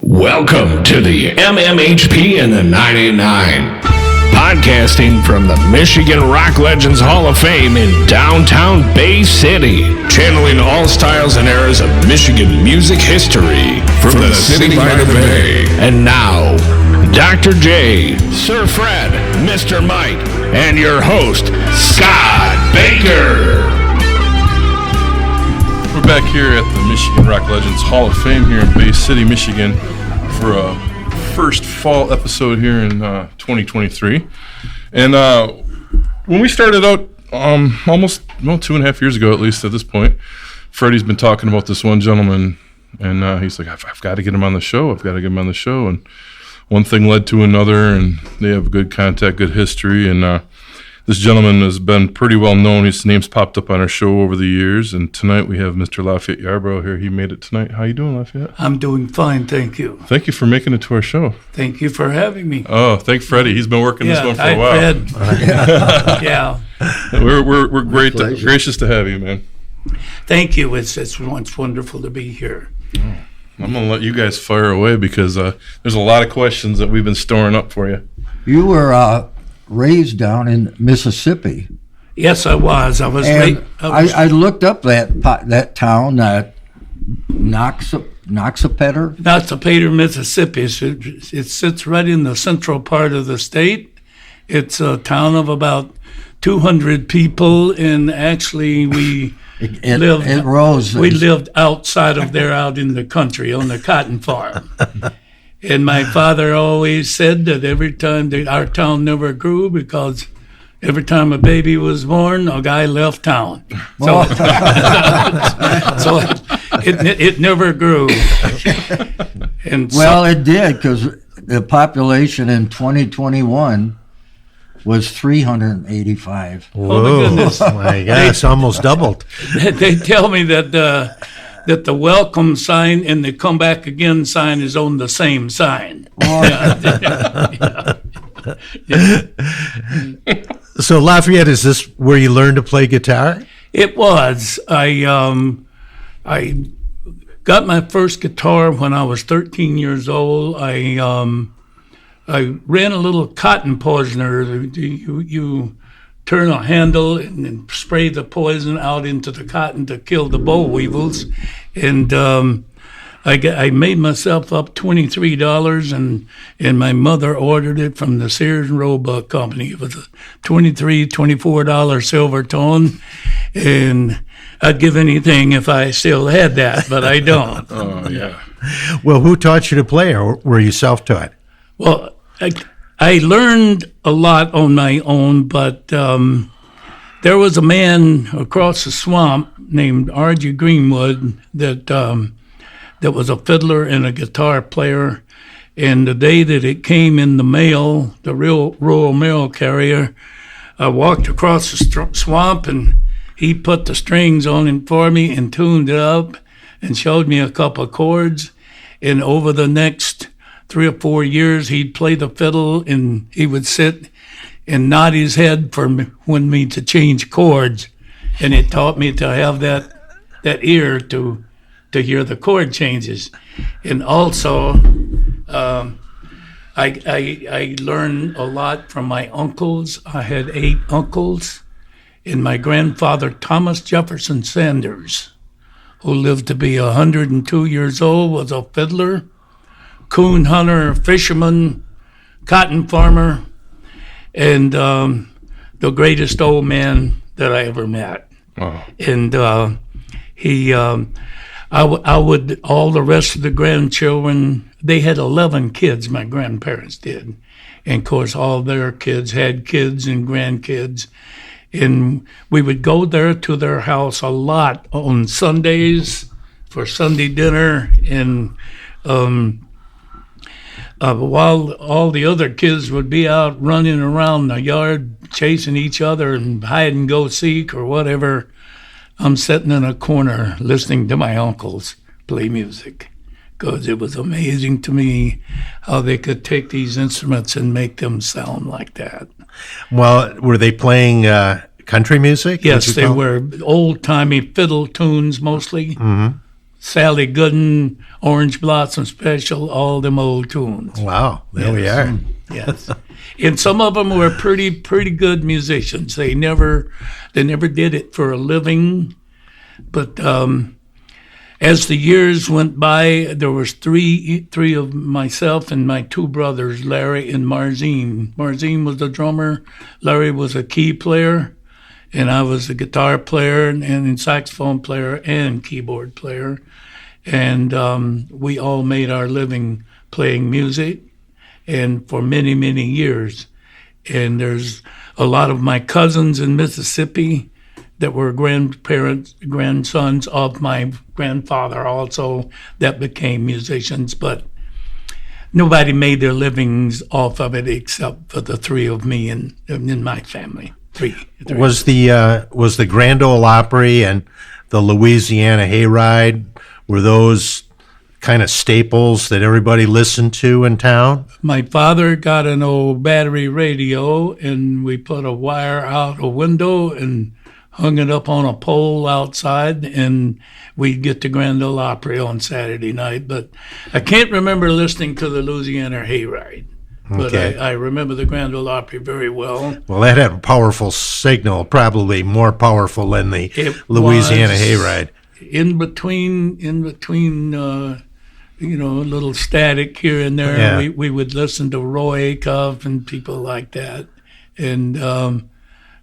Welcome to the MMHP and the 989. Podcasting from the Michigan Rock Legends Hall of Fame in downtown Bay City. Channeling all styles and eras of Michigan music history. From the city by the bay. And now, Dr. J, Sir Fred, Mr. Mike, and your host, Scott Baker. We're back here at the Michigan Rock Legends Hall of Fame here in Bay City, Michigan for a first fall episode here in 2023. And when we started out almost 2.5 years ago, at least at this point, Freddie's been talking about this one gentleman, and he's like, I've got to get him on the show. And one thing led to another, and they have good contact, good history, and this gentleman has been pretty well known. His name's popped up on our show over the years, and tonight we have Mr. Lafayette Yarbrough here. He made it tonight. How you doing, Lafayette? I'm doing fine, thank you. Thank you for making it to our show. Thank you for having me. Oh, thank Freddie. He's been working this one for a while. Fred. Yeah. We're gracious to have you, man. Thank you. It's wonderful to be here. Oh, I'm going to let you guys fire away because there's a lot of questions that we've been storing up for you. You were raised down in Mississippi. Yes, I was. I looked up that town, Noxapater, Mississippi. It sits right in the central part of the state. It's a town of about 200 people, and actually we lived outside of there, out in the country on the cotton farm. And my father always said that every time our town never grew because every time a baby was born, a guy left town. So, so it never grew. And it did, because the population in 2021 was 385. Whoa. Oh, my goodness. My gosh, almost doubled. They tell me that the welcome sign and the come back again sign is on the same sign. Yeah. So Lafayette, is this where you learned to play guitar? It was. I got my first guitar when I was 13 years old. I ran a little cotton poisoner. You turn a handle and spray the poison out into the cotton to kill the boll weevils. And I made myself up $23, and my mother ordered it from the Sears and Roebuck Company. It was a $24 silver tone, and I'd give anything if I still had that, but I don't. Oh, yeah. Well, who taught you to play, or were you self-taught? Well, I learned a lot on my own, but there was a man across the swamp named R.G. Greenwood that was a fiddler and a guitar player. And the day that it came in the mail, the rural mail carrier, I walked across the swamp, and he put the strings on it for me and tuned it up and showed me a couple of chords. And over the next 3 or 4 years, he'd play the fiddle, and he would sit and nod his head for me to change chords. And it taught me to have that ear to hear the chord changes. And also, I learned a lot from my uncles. I had 8 uncles, and my grandfather, Thomas Jefferson Sanders, who lived to be 102 years old, was a fiddler, coon hunter, fisherman, cotton farmer, and the greatest old man that I ever met. Oh. And I would, all the rest of the grandchildren, they had 11 kids, my grandparents did. And of course, all their kids had kids and grandkids. And we would go there to their house a lot on Sundays for Sunday dinner. And while all the other kids would be out running around the yard, chasing each other and hide and go seek or whatever, I'm sitting in a corner listening to my uncles play music, because it was amazing to me how they could take these instruments and make them sound like that. Well, were they playing country music? Yes, they were old-timey fiddle tunes mostly. Mm-hmm. Sally Gooden, Orange Blossom Special, all them old tunes. Wow, there we Yes. are. Yes, and some of them were pretty good musicians. They never did it for a living, but as the years went by, there was three of myself and my two brothers, Larry and Marzine. Marzine was the drummer, Larry was a key player, and I was a guitar player and saxophone player and keyboard player, and we all made our living playing music, and for many years. And there's a lot of my cousins in Mississippi that were grandsons of my grandfather also that became musicians, but nobody made their livings off of it except for the three of me and in my family. Three. Was the Grand Ole Opry and the Louisiana Hayride, were those kind of staples that everybody listened to in town? My father got an old battery radio, and we put a wire out a window and hung it up on a pole outside, and we'd get the Grand Ole Opry on Saturday night. But I can't remember listening to the Louisiana Hayride. But Okay. I remember the Grand Ole Opry very well. Well, that had a powerful signal, probably more powerful than the It Louisiana was Hayride. In between, a little static here and there. Yeah. We would listen to Roy Acuff and people like that, and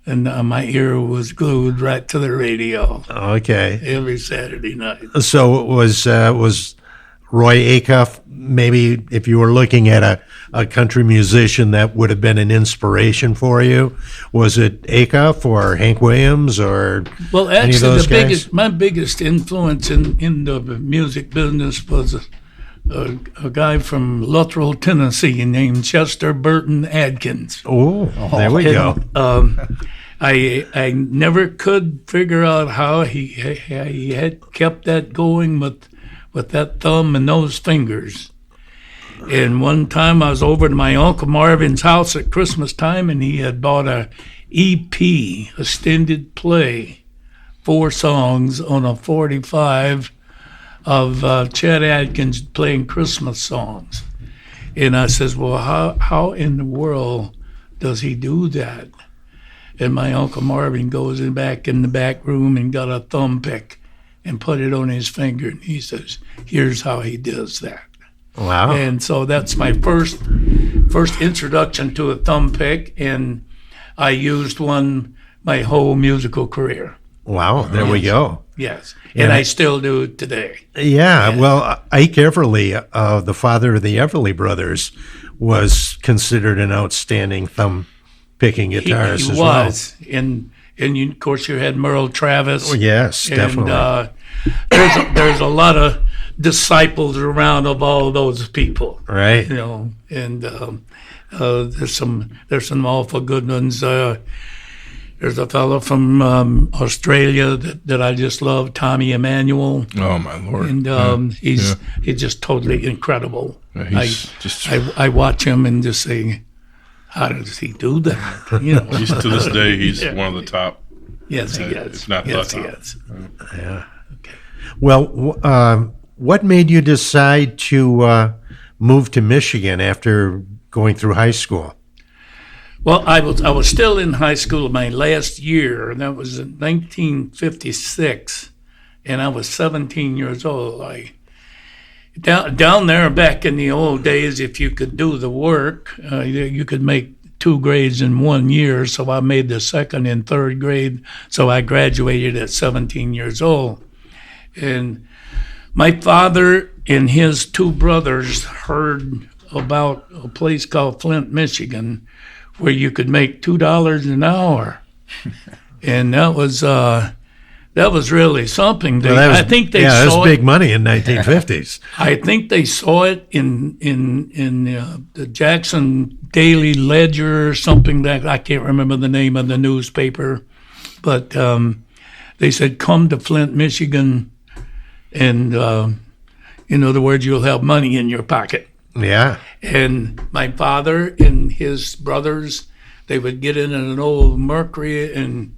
my ear was glued right to the radio Okay. every Saturday night. So was Roy Acuff, maybe if you were looking at a country musician that would have been an inspiration for you, was it Acuff or Hank Williams or Well, any of actually, those guys? my biggest influence in the music business was a guy from Luttrell, Tennessee, named Chester Burton Adkins. Oh, there we go. I never could figure out how he had kept that going with that thumb and those fingers. And one time I was over to my Uncle Marvin's house at Christmas time, and he had bought a EP, extended play, 4 songs on a 45 of Chet Atkins playing Christmas songs. And I says, well, how in the world does he do that? And my Uncle Marvin goes back in the back room and got a thumb pick and put it on his finger. And he says, here's how he does that. Wow. And so that's my first introduction to a thumb pick. And I used one my whole musical career. Wow, there we go. Yes. Yeah. And I still do it today. Yeah, well, Ike Everly, the father of the Everly brothers, was considered an outstanding thumb-picking guitarist He as was. And of course, you had Merle Travis. well. Yes, definitely. And there's a lot of disciples around of all those people. Right. And there's some awful good ones. There's a fellow from Australia that I just love, Tommy Emmanuel, Oh my lord! and he's just totally incredible. Yeah, he's just I watch him and just say, how does he do that? he's to this day he's one of the top. Yes, he is. If not the yes, he top. is. Yeah. Well, what made you decide to move to Michigan after going through high school? Well, I was still in high school my last year, and that was in 1956, and I was 17 years old. Down there back in the old days, if you could do the work, you could make 2 grades in 1 year. So I made the 2nd and 3rd grade. So I graduated at 17 years old, and my father and his 2 brothers heard about a place called Flint, Michigan, where you could make $2 an hour, and that was really something. I think they that saw was big it. money in 1950s. I think they saw it in the Jackson Daily Ledger or something that I can't remember the name of the newspaper, but they said, "Come to Flint, Michigan, and in other words, you'll have money in your pocket." Yeah. And my father and his brothers, they would get in an old Mercury and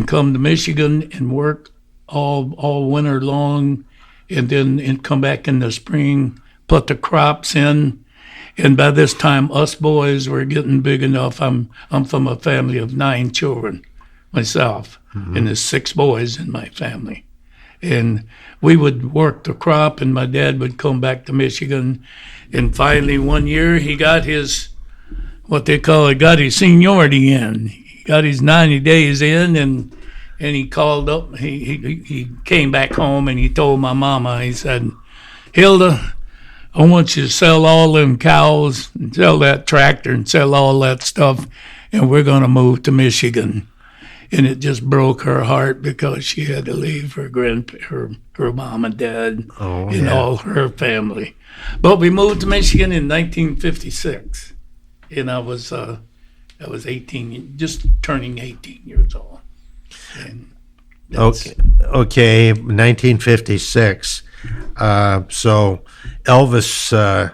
come to Michigan and work all winter long and then come back in the spring, put the crops in. And by this time, us boys were getting big enough. I'm from a family of 9 children myself, and there's 6 boys in my family. And we would work the crop, and my dad would come back to Michigan. And finally, one year, he got his, what they call it, got his seniority in. He got his 90 days in, and he called up. He came back home, and he told my mama, he said, Hilda, I want you to sell all them cows and sell that tractor and sell all that stuff, and we're going to move to Michigan. And it just broke her heart because she had to leave her her mom and dad and all her family. But we moved to Michigan in 1956, and I was 18, just turning 18 years old. And Okay, 1956. So Elvis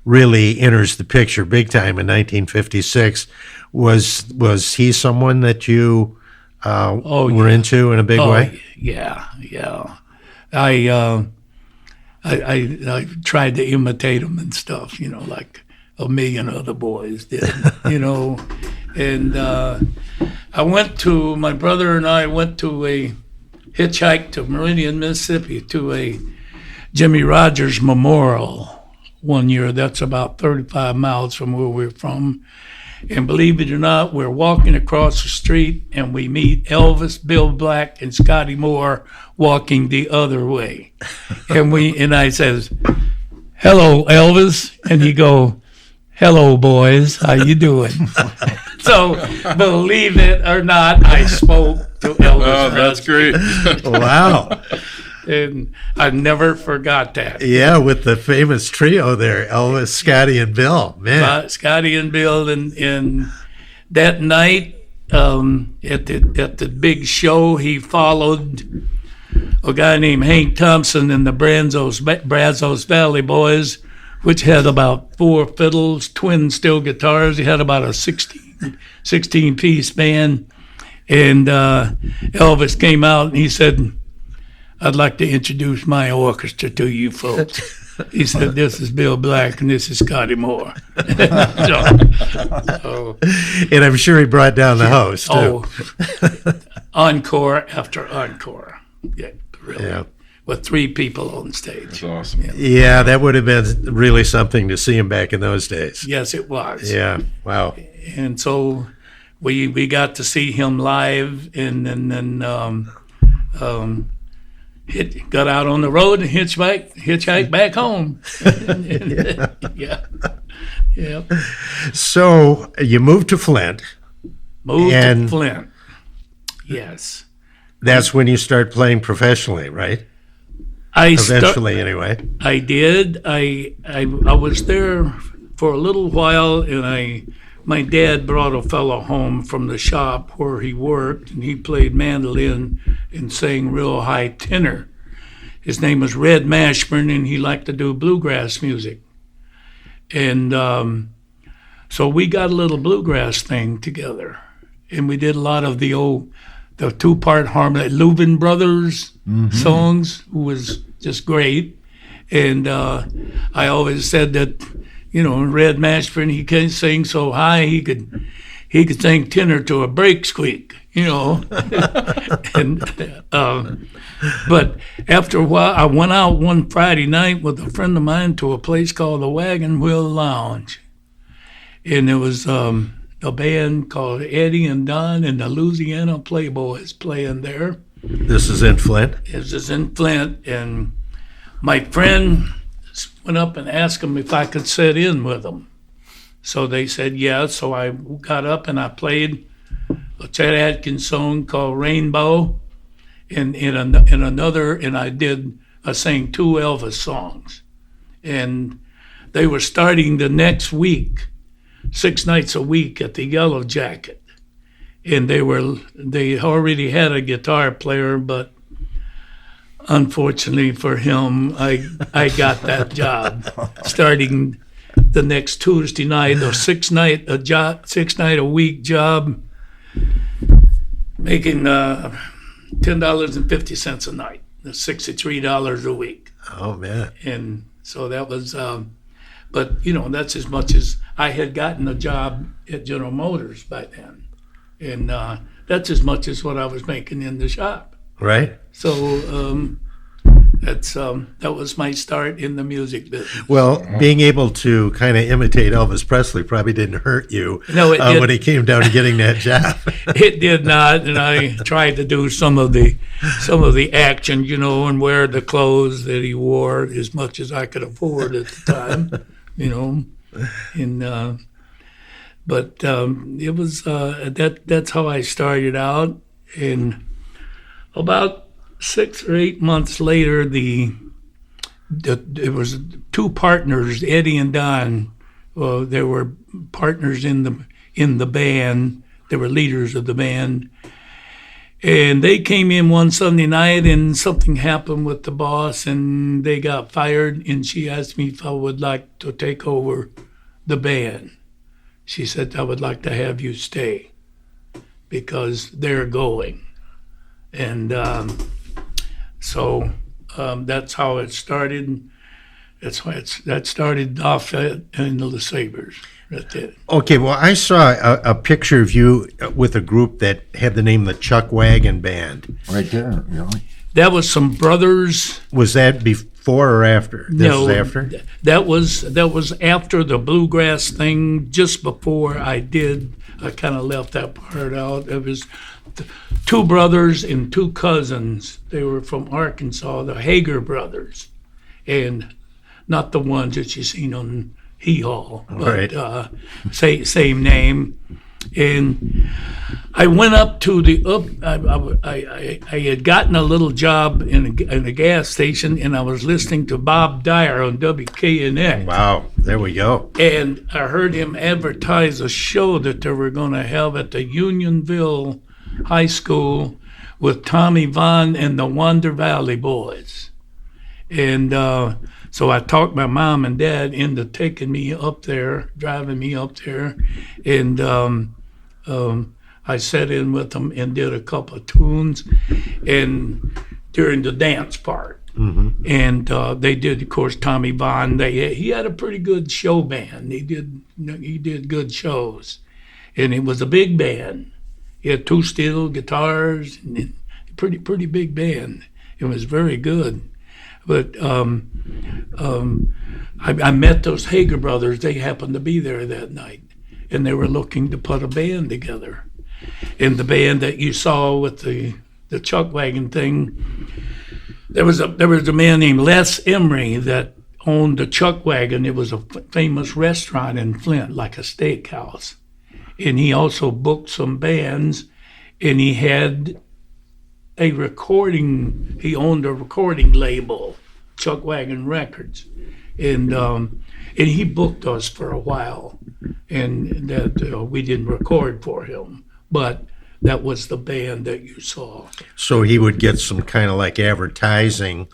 really enters the picture big time in 1956. Was he someone that you were into in a big way? Yeah. I tried to imitate him and stuff, like a million other boys did, And my brother and I went to a hitchhike to Meridian, Mississippi, to a Jimmy Rogers Memorial one year. That's about 35 miles from where we're from. And believe it or not, we're walking across the street and we meet Elvis, Bill Black, and Scotty Moore walking the other way. And I says, "Hello, Elvis," and he go, "Hello, boys, how you doing?" So believe it or not, I spoke to Elvis. Oh, that's great. Wow. And I never forgot that. Yeah, with the famous trio there, Elvis, Scotty, and Bill. Man. Scotty and Bill, and that night at the big show, he followed a guy named Hank Thompson and the Brazos Valley Boys, which had about 4 fiddles, twin steel guitars. He had about a 16-piece band. And Elvis came out and he said, "I'd like to introduce my orchestra to you folks." He said, "This is Bill Black and this is Scotty Moore." And I'm sure he brought down the host, too. Encore after encore. Yeah, really. Yeah. With 3 people on stage. That's awesome. Yeah, that would have been really something to see him back in those days. Yes, it was. Yeah, wow. And so we got to see him live, and then got out on the road and hitchhiked back home. Yeah. So you moved to Flint. Moved to Flint. Yes. That's when you start playing professionally, right? Eventually, anyway. I did. I was there for a little while, and my dad brought a fellow home from the shop where he worked, and he played mandolin and sang real high tenor. His name was Red Mashburn, and he liked to do bluegrass music. And so we got a little bluegrass thing together, and we did a lot of the 2-part harmony, Louvin Brothers songs, who was just great. And I always said that, Red Mashburn, he can't sing so high, he could sing tenor to a brake squeak, And but after a while, I went out one Friday night with a friend of mine to a place called the Wagon Wheel Lounge, and there was a band called Eddie and Don and the Louisiana Playboys playing there. This is in Flint? This is in Flint, and my friend went up and asked them if I could sit in with them. So they said yes, so I got up and I played a Chet Atkins song called Rainbow, and I sang 2 Elvis songs. And they were starting the next week, 6 nights a week at the Yellow Jacket. And they already had a guitar player, but unfortunately for him, I got that job starting the next Tuesday night, a 6-night a week job, making $10.50 a night. That's $63 a week. Oh, man. And so that was, but that's as much as I had gotten a job at General Motors by then. And that's as much as what I was making in the shop. Right. So that was my start in the music business. Well, being able to kind of imitate Elvis Presley probably didn't hurt you No, it when it came down to getting that job. It did not, and I tried to do some of the action, and wear the clothes that he wore as much as I could afford at the time, and but it was that's how I started out, and about 6 or 8 months later, there was two partners, Eddie and Don. They were partners in the band. They were leaders of the band, and they came in one Sunday night, and something happened with the boss, and they got fired. And she asked me if I would like to take over the band. She said, "I would like to have you stay because they're going," and so that's how it started. That started off in the LaSabres. Right there. Okay, well, I saw a picture of you with a group that had the name the Chuck Wagon Band. Right there, That was some brothers. Was that before or after? No, was after? That was after the bluegrass thing. Just before I kind of left that part out. It was two brothers and two cousins. They were from Arkansas, the Hager brothers, and not the ones that you seen on Hee Haw, but right. Same name. And I went up to I had gotten a little job in a gas station, and I was listening to Bob Dyer on WKNX. Wow, there we go. And I heard him advertise a show that they were going to have at the Unionville High School with Tommy Vaughn and the Wonder Valley Boys. And so I talked my mom and dad into taking me up there, driving me up there, and I sat in with them and did a couple of tunes, and during the dance part, and they did, of course, Tommy Vaughn. He had a pretty good show band. He did good shows, and it was a big band. He had two steel guitars, and pretty big band. It was very good. But I met those Hager brothers. They happened to be there that night, and they were looking to put a band together. And the band that you saw with the Chuck Wagon thing, there was a man named Les Emery that owned the Chuck Wagon. It was a famous restaurant in Flint, like a steakhouse. And he also booked some bands, and he had he owned a recording label, Chuck Wagon Records, and he booked us for a while, and that we didn't record for him, but that was the band that you saw. So he would get some kind of like advertising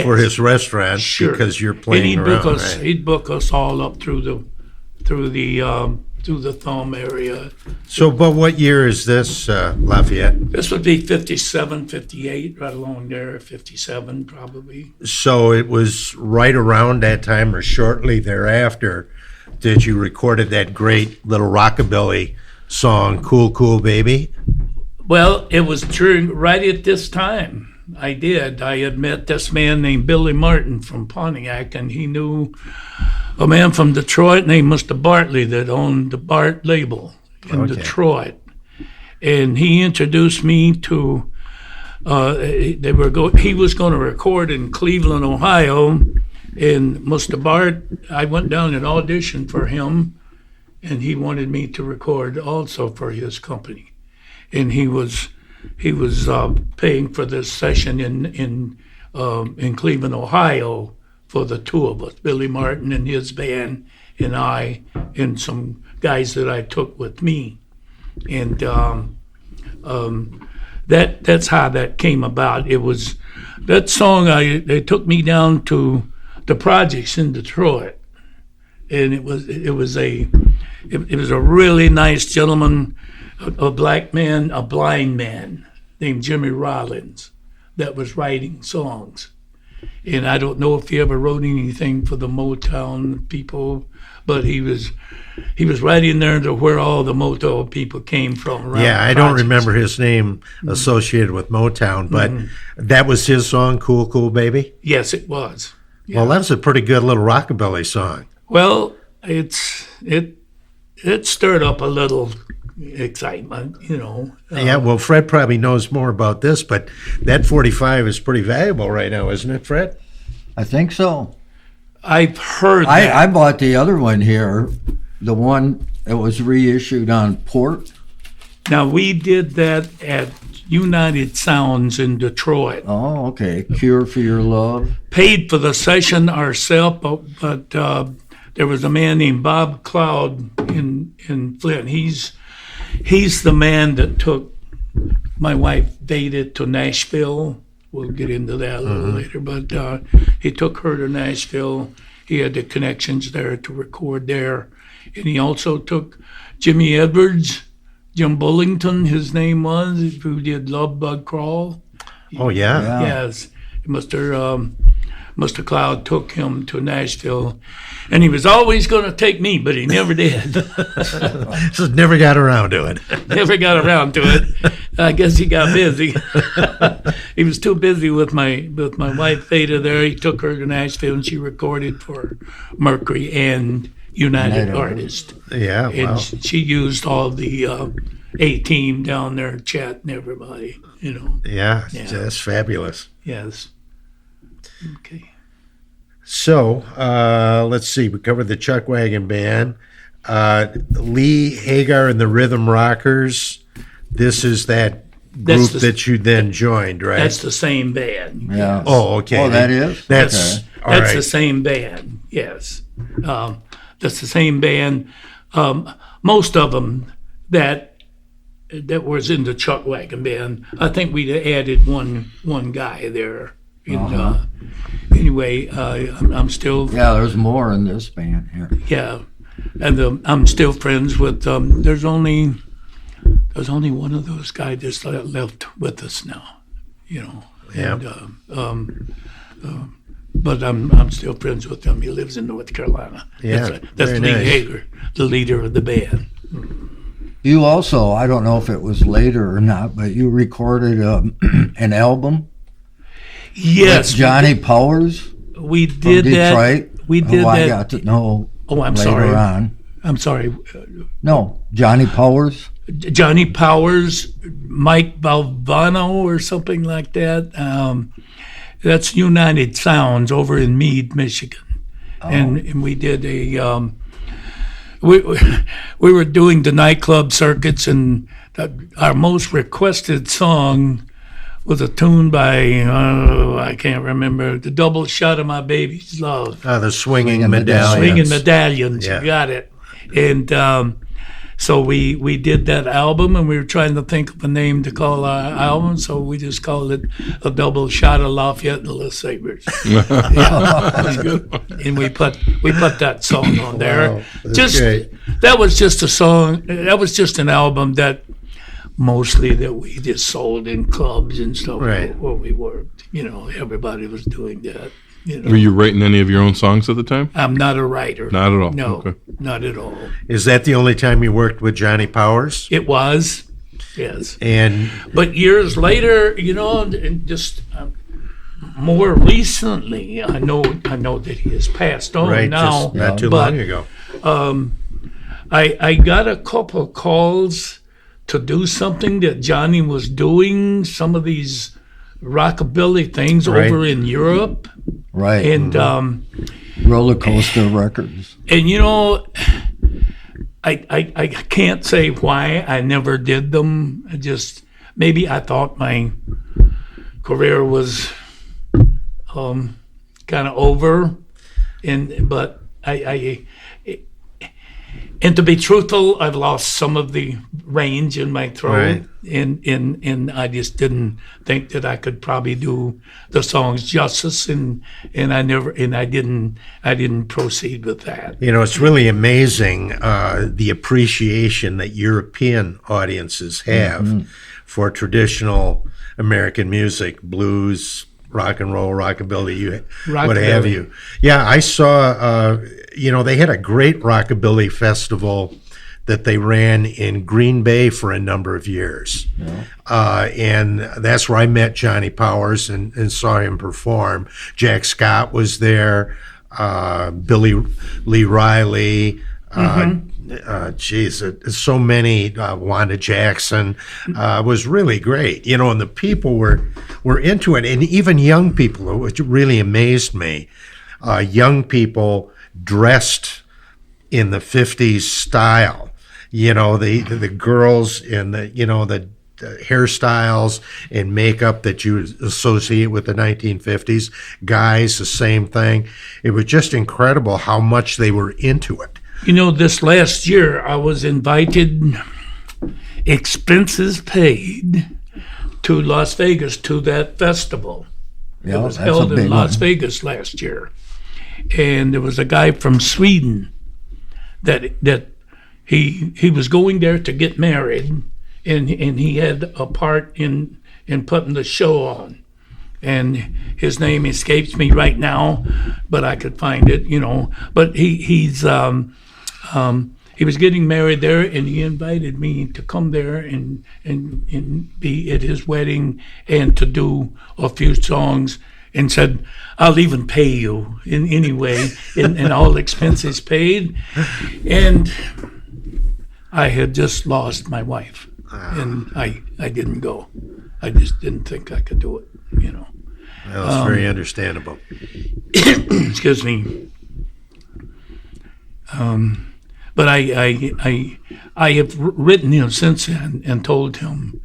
for his restaurant because you're playing and around. Right? He'd book us all up through the thumb area. So, but what year is this, Lafayette? This would be 57, 58, right along there, 57 probably. So it was right around that time or shortly thereafter that you recorded that great little rockabilly song, Cool, Cool Baby? Well, it was right at this time. I had met this man named Billy Martin from Pontiac, and he knew a man from Detroit named Mr. Bartley that owned the Bart label in Detroit. And he introduced me to, he was going to record in Cleveland, Ohio, and Mr. Bart, I went down and auditioned for him, and he wanted me to record also for his company. And he was paying for this session in Cleveland, Ohio, for the two of us, Billy Martin and his band, and I, and some guys that I took with me, and that's how that came about. It was that song. They took me down to the projects in Detroit, and it was a really nice gentleman, a black man, a blind man named Jimmy Rollins, that was writing songs. and I don't know if he ever wrote anything for the Motown people, but he was right in there to where all the Motown people came from. Around Yeah, I don't remember his name associated with Motown, but that was his song, Cool, Cool Baby? Yes, it was. Well, that's a pretty good little rockabilly song. Well, it stirred up a little excitement, Yeah, well, Fred probably knows more about this, but that 45 is pretty valuable right now, isn't it, Fred? I think so. I've heard that. I bought the other one here, the one that was reissued on port. Now, we did that at United Sounds in Detroit. Oh, okay. Cure for Your Love. Paid for the session ourselves, but there was a man named Bob Cloud in Flint. He's the man that took my wife Vada to Nashville. We'll get into that a little later, but he took her to Nashville. He had the connections there to record there. And he also took Jimmy Edwards, Jim Bullington, his name was, who did Love Bug Crawl. Oh, yeah? Yes. Mr. Cloud took him to Nashville, and he was always going to take me, but he never did. Just never got around to it. Never got around to it. I guess he got busy. He was too busy with my wife Vada there. He took her to Nashville, and she recorded for Mercury and United Artists. Yeah, wow. And she used all the A-team down there, Chet and everybody, Yeah, that's fabulous. Yes. Okay. So, let's see. We covered the Chuck Wagon Band. Lee Hagar and the Rhythm Rockers. This is that group that you then joined, right? That's the same band. Yeah. Oh, okay. Oh, that is? That's Okay. all That's right. the same band, yes. That's the same band. Most of them that was in the Chuck Wagon Band, I think we added one guy there. Anyway, I'm still... Yeah, there's more in this band here. Yeah, and I'm still friends with. There's only one of those guys that's left with us now, Yeah. And, but I'm still friends with him. He lives in North Carolina. Yeah, that's very Lee nice. Hager, the leader of the band. You also, I don't know if it was later or not, but you recorded an album Yes, with Johnny Powers we from did that. Detroit. We did I that. got to know Oh, I'm later sorry. on. I'm sorry. No, Johnny Powers. Johnny Powers, Mike Balvano, or something like that. That's United Sounds over in Meade, Michigan, and we did a. We were doing the nightclub circuits, and our most requested song was a tune by I can't remember, the Double Shot of My Baby's Love. The Swinging Swinging Medallions. Swinging Medallions, Yeah. you got it. And so we did that album, and we were trying to think of a name to call our album, so we just called it A Double Shot of Lafayette and the LaSabres. And we put that song on there. Wow, that's great. That was just a song. That was just an album that mostly that we just sold in clubs and stuff Right. where we worked. Everybody was doing that. Were you writing any of your own songs at the time? I'm not a writer. Not at all. No, Okay. not at all. Is that the only time you worked with Johnny Powers? It was, yes. And But years later, and just more recently, I know that he has passed on right, now. just not too but long ago. I got a couple of calls to do something that Johnny was doing, some of these rockabilly things Right. over in Europe. Right. And Roller Coaster Records. I can't say why I never did them. Maybe I thought my career was kind of over, but and to be truthful, I've lost some of the range in my throat, Right. and I just didn't think that I could probably do the songs justice, and I didn't proceed with that. It's really amazing the appreciation that European audiences have for traditional American music, blues, rock and roll, rockabilly, what Rockabilly. have you. Yeah, I saw, they had a great rockabilly festival that they ran in Green Bay for a number of years. And that's where I met Johnny Powers and saw him perform. Jack Scott was there, Billy Lee Riley, so many, Wanda Jackson, was really great, and the people were into it, and even young people, which really amazed me. Young people dressed in the 50s style, the girls in the hairstyles and makeup that you would associate with the 1950s, guys, the same thing. It was just incredible how much they were into it. This last year I was invited, expenses paid, to Las Vegas to that festival. It was held in Las Vegas last year. And there was a guy from Sweden that he was going there to get married, and he had a part in putting the show on. And his name escapes me right now, but I could find it, But he was getting married there, and he invited me to come there and be at his wedding and to do a few songs, and said, I'll even pay you in any way, and all expenses paid. And I had just lost my wife, and I didn't go. I just didn't think I could do it, Well, it's very understandable. Excuse me. But I have written him since then and told him,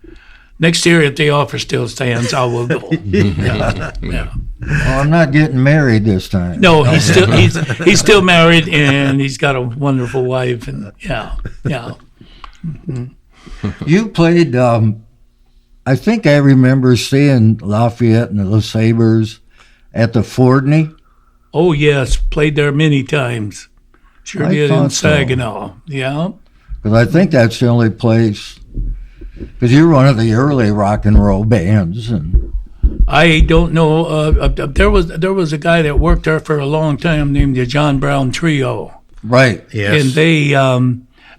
next year if the offer still stands, I will go. Yeah. Well, I'm not getting married this time. No, he's still married, and he's got a wonderful wife, and yeah. You played. I think I remember seeing Lafayette and the LaSabres at the Fordney. Oh yes, played there many times. Sure did in Saginaw. Yeah. Because I think that's the only place. Because you're one of the early rock and roll bands, and I don't know. There was a guy that worked there for a long time named the John Brown Trio. Right. Yes. And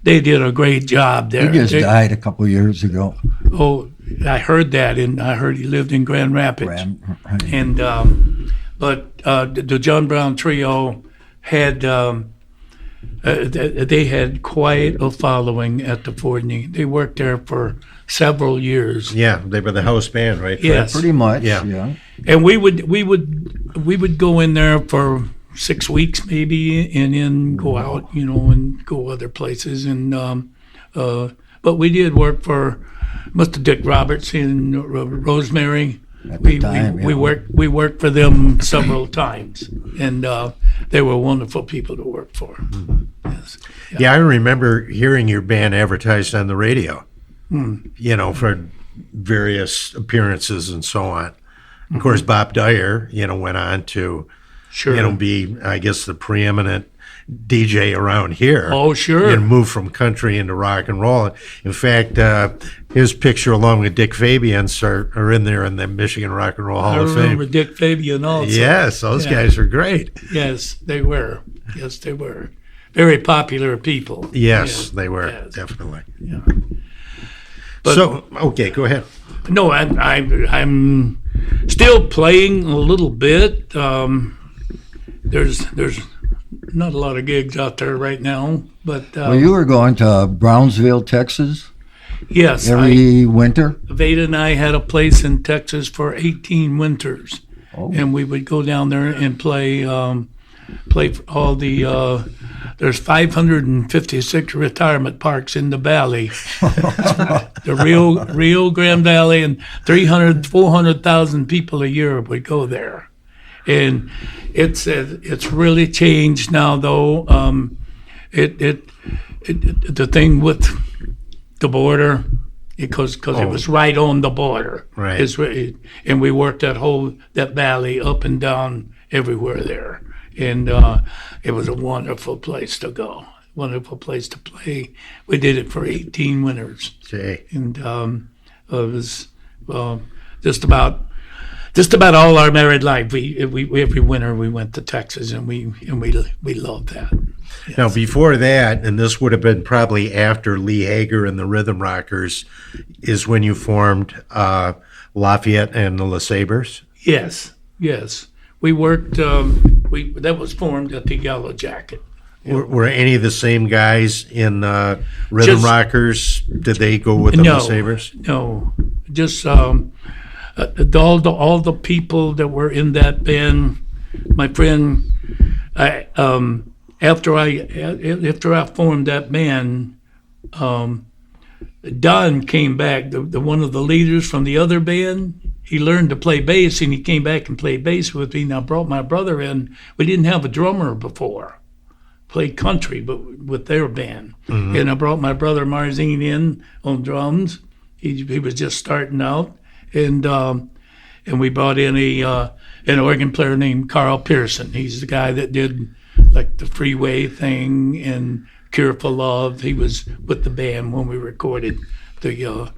they did a great job there. He just died a couple years ago. Oh, I heard that, and I heard he lived in Grand Rapids. And but the John Brown Trio had they had quite a following at the Fordney. They worked there for several years. Yeah, they were the house band, right? Yes, pretty much. Yeah. And we would go in there for 6 weeks maybe, and then go out, and go other places. And but we did work for Mr. Dick Roberts and Rosemary. At the time, we worked for them several times, and they were wonderful people to work for. Yes. Yeah, I remember hearing your band advertised on the radio, for various appearances and so on. Of course, Bob Dyer, went on to, be, I guess, the preeminent DJ around here. Oh, sure. And moved from country into rock and roll. In fact, his picture along with Dick Fabian's are in there in the Michigan Rock and Roll Hall of Fame. I remember Dick Fabian also. Yes, those guys are great. Yes, they were. Yes, they were. Very popular people. Yes, they were, definitely. Yeah. But, okay, go ahead. No, I'm still playing a little bit. There's not a lot of gigs out there right now, but well, you were going to Brownsville, Texas. Yes, every winter. Vada and I had a place in Texas for 18 winters, and we would go down there and play for all the. There's 556 retirement parks in the valley, the Rio Grande Valley, and 400,000 people a year would go there. And it's really changed now, though. The thing with the border, because it was right on the border, right? And we worked that valley up and down everywhere there, and it was a wonderful place to go, wonderful place to play. We did it for 18 winters, and it was just about just about all our married life, we every winter we went to Texas, and we loved that. Yes. Now, before that, and this would have been probably after Lee Hager and the Rhythm Rockers, is when you formed Lafayette and the LaSabres? Yes. We worked. That was formed at the Yellow Jacket. Were any of the same guys in Rhythm Rockers? Did they go with the LaSabres? No, just all the people that were in that band. My friend, after I formed that band, Don came back. The one of the leaders from the other band. He learned to play bass, and he came back and played bass with me. And I brought my brother in. We didn't have a drummer before. Played country, but with their band. Mm-hmm. And I brought my brother Marzine in on drums. He was just starting out, and we brought in an organ player named Carl Pearson. He's the guy that did like the Freeway thing and Cure for Love. He was with the band when we recorded the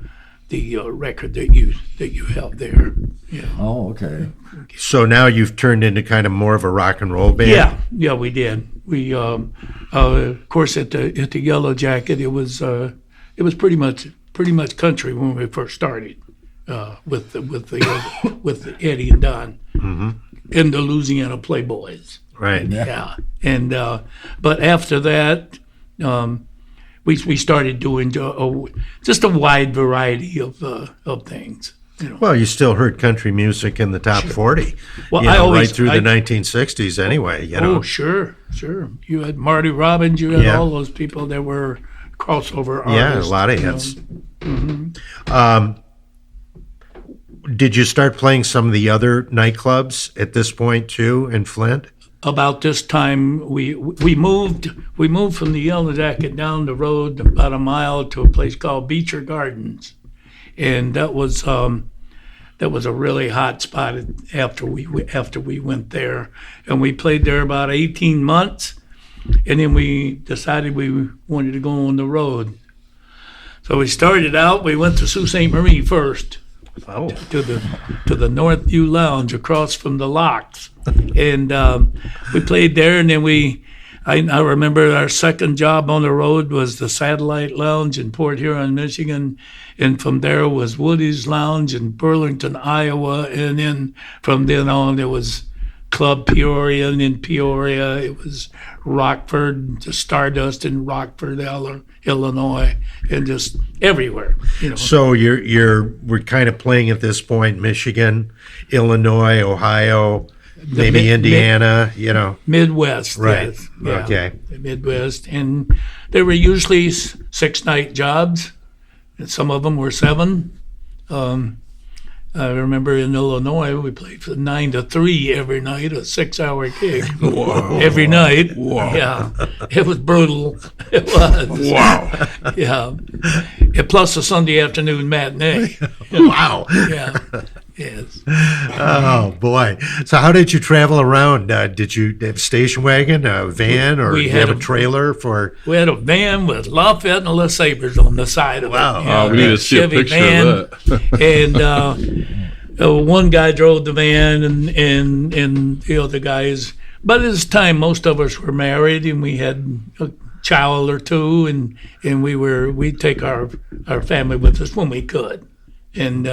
record that you have there. Yeah. Oh, okay. So now you've turned into kind of more of a rock and roll band. Yeah, we did. We of course at the Yellow Jacket it was pretty much country when we first started with Eddie and Don and the Louisiana Playboys. Right. Yeah. And but after that. We started doing just a wide variety of things. You know. Well, you still heard country music in the top 40. Well, right through the 1960s anyway. Oh, sure. You had Marty Robbins. You had all those people that were crossover artists. Yeah, a lot of hits. Mm-hmm. Did you start playing some of the other nightclubs at this point too in Flint? About this time, we moved from the Yellow Jacket down the road about a mile to a place called Beecher Gardens, and that was a really hot spot after we went there, and we played there about 18 months, and then we decided we wanted to go on the road. So we started out. We went to Sault Ste. Marie first. Oh. To the Northview Lounge across from the Locks, and we played there. And then I remember our second job on the road was the Satellite Lounge in Port Huron, Michigan, and from there was Woody's Lounge in Burlington, Iowa, and then from then on there was Club Peoria, and in Peoria it was Rockford, the Stardust in Rockford, Illinois, and just everywhere. You know. So we're kind of playing at this point Michigan, Illinois, Ohio, maybe Indiana. Midwest. Right. Yes. Yeah, okay. The Midwest, and there were usually 6-night jobs, and some of them were 7. I remember in Illinois, we played from 9 to 3 every night, a 6-hour gig. Whoa. Every night. Wow. Yeah. It was brutal. It was. Wow. Yeah. And plus a Sunday afternoon matinee. Wow. Yeah. Yes. Oh, boy. So how did you travel around? Did you have a station wagon, a van, or did you have a trailer for? We had a van with Lafayette and LaSabres on the side of it. Wow. We need to see a Chevy picture van. of that. And one guy drove the van and the other guys. But at this time, most of us were married, and we had a child or two, and we'd take our family with us when we could. And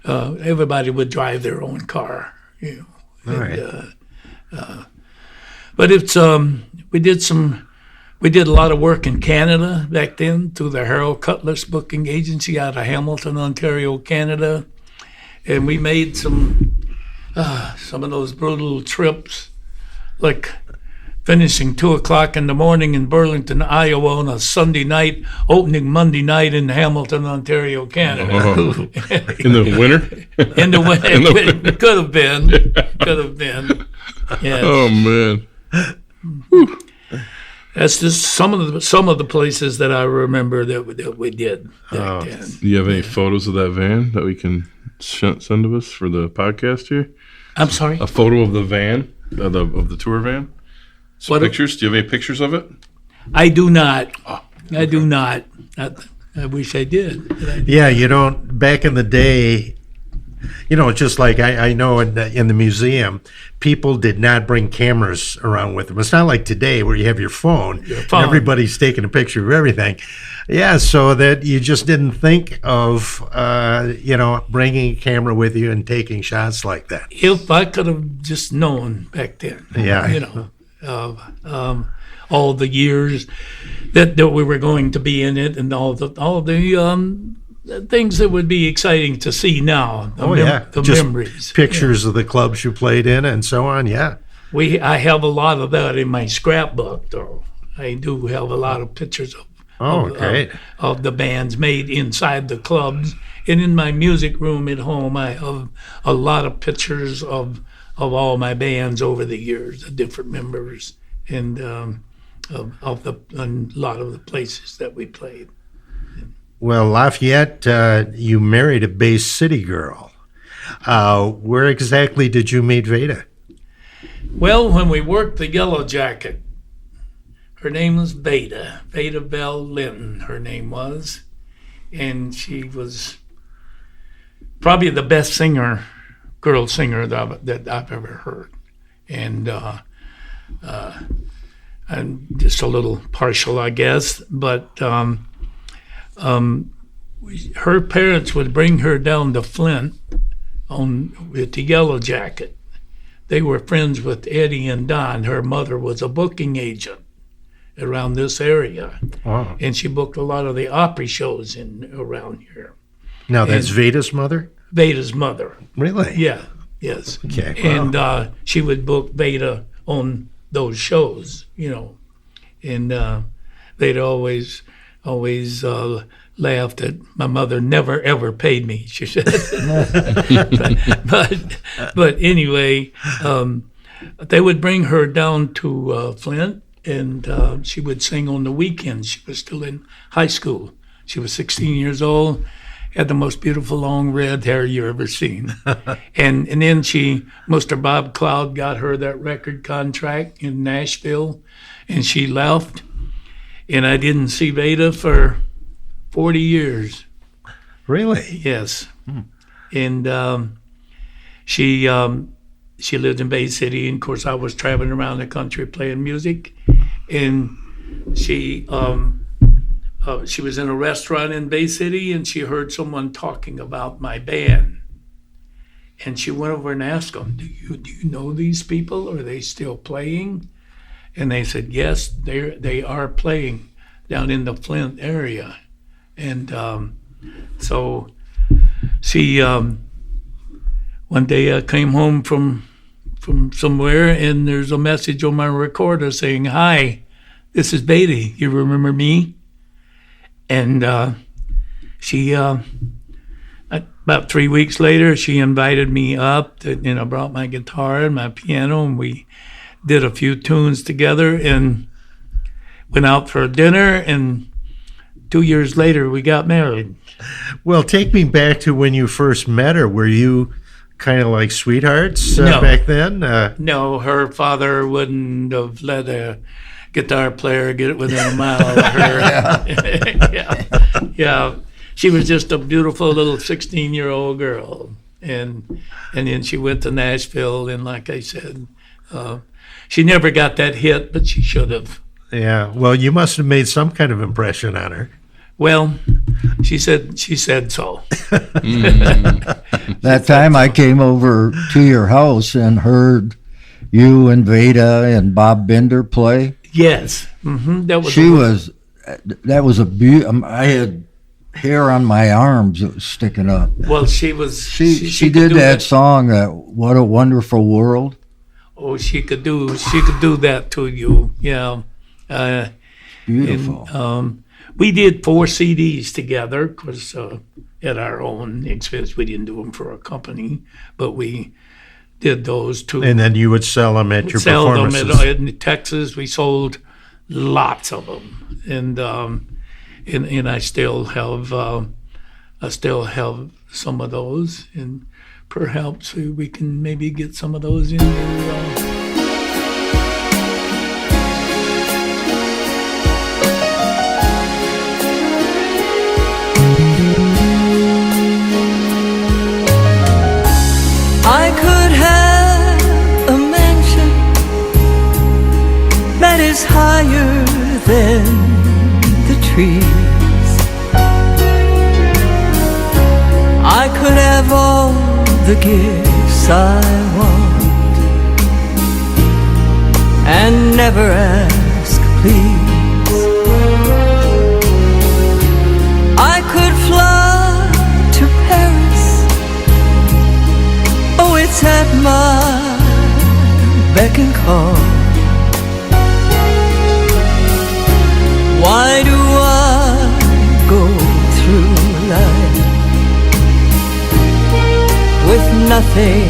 everybody would drive their own car, you know. All right. But it's we did a lot of work in Canada back then through the Harold Cutlass Booking Agency out of Hamilton, Ontario, Canada, and we made some of those brutal trips, like finishing 2:00 in the morning in Burlington, Iowa on a Sunday night, opening Monday night in Hamilton, Ontario, Canada. Oh. In the winter? In the winter. It could have been. Yes. Oh, man. That's just some of the places that I remember that we did back then. Do you have any photos of that van that we can send to us for the podcast here? I'm sorry? A photo of the van, of the tour van? Some pictures? Do you have any pictures of it? I do not. I do not. I wish I did. Yeah, back in the day, just like I know in the museum, people did not bring cameras around with them. It's not like today where you have your phone. And everybody's taking a picture of everything. Yeah, so that you just didn't think of, bringing a camera with you and taking shots like that. If I could have just known back then, all the years that we were going to be in it, and all the things that would be exciting to see now. The just memories, pictures of the clubs you played in, and so on. Yeah, I have a lot of that in my scrapbook, though. I do have a lot of pictures of the bands made inside the clubs, and in my music room at home, I have a lot of pictures of all my bands over the years, the different members, and a lot of the places that we played. Well, Lafayette, you married a Bay City girl. Where exactly did you meet Vada? Well, when we worked the Yellow Jacket, her name was Vada Bell Linton, her name was, and she was probably the best girl singer that I've ever heard. And I'm just a little partial, I guess, but her parents would bring her down to Flint with the Yellow Jacket. They were friends with Eddie and Don. Her mother was a booking agent around this area. Wow. And she booked a lot of the Opry shows around here. Now, that's Vada's mother? Vada's mother. Really? Yeah, yes. Okay. Wow. And she would book Vada on those shows, and they'd always laughed that my mother never ever paid me, she said. but anyway, they would bring her down to Flint, and she would sing on the weekends. She was still in high school. She was 16 years old, had the most beautiful long red hair you ever seen. and then Mr. Bob Cloud got her that record contract in Nashville, and she left. And I didn't see Vada for 40 years. Really? Yes. And she lived in Bay City, and of course I was traveling around the country playing music. And she was in a restaurant in Bay City, and she heard someone talking about my band. And she went over and asked them, do you know these people? Are they still playing? And they said, yes, they are playing down in the Flint area. And so she, one day I came home from somewhere, and there's a message on my recorder saying, "Hi, this is Vada. You remember me?" And she, about 3 weeks later, she invited me up, and I brought my guitar and my piano, and we did a few tunes together and went out for dinner, and 2 years later we got married. Well, take me back to when you first met her. Were you kind of like sweethearts back then? No, her father wouldn't have let a guitar player get it within a mile of her. Yeah. She was just a beautiful little 16-year-old girl. And then she went to Nashville, and like I said, she never got that hit, but she should have. Yeah. Well, you must have made some kind of impression on her. Well, she said so. That time I came over to your house and heard you and Vada and Bob Bender play. Yes. Mm-hmm. That was a beautiful. I had hair on my arms that was sticking up. Well, she did that song, "What a Wonderful World." Oh, she could do that to you. Yeah. Beautiful. And, we did 4 CDs together, because at our own expense. We didn't do them for a company, but we did those too. And then you would sell them at your performances. Sell them in Texas. We sold lots of them, and I still have some of those, and perhaps we can maybe get some of those in there. trees. I could have all the gifts I want and never ask please. I could fly to Paris, oh it's at my beck and call. Why do I go through life with nothing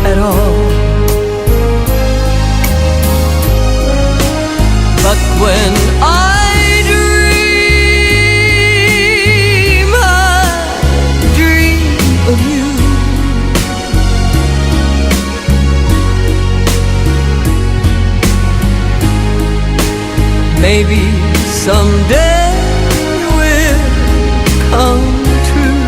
at all? But when I dream of you. Maybe someday will come true.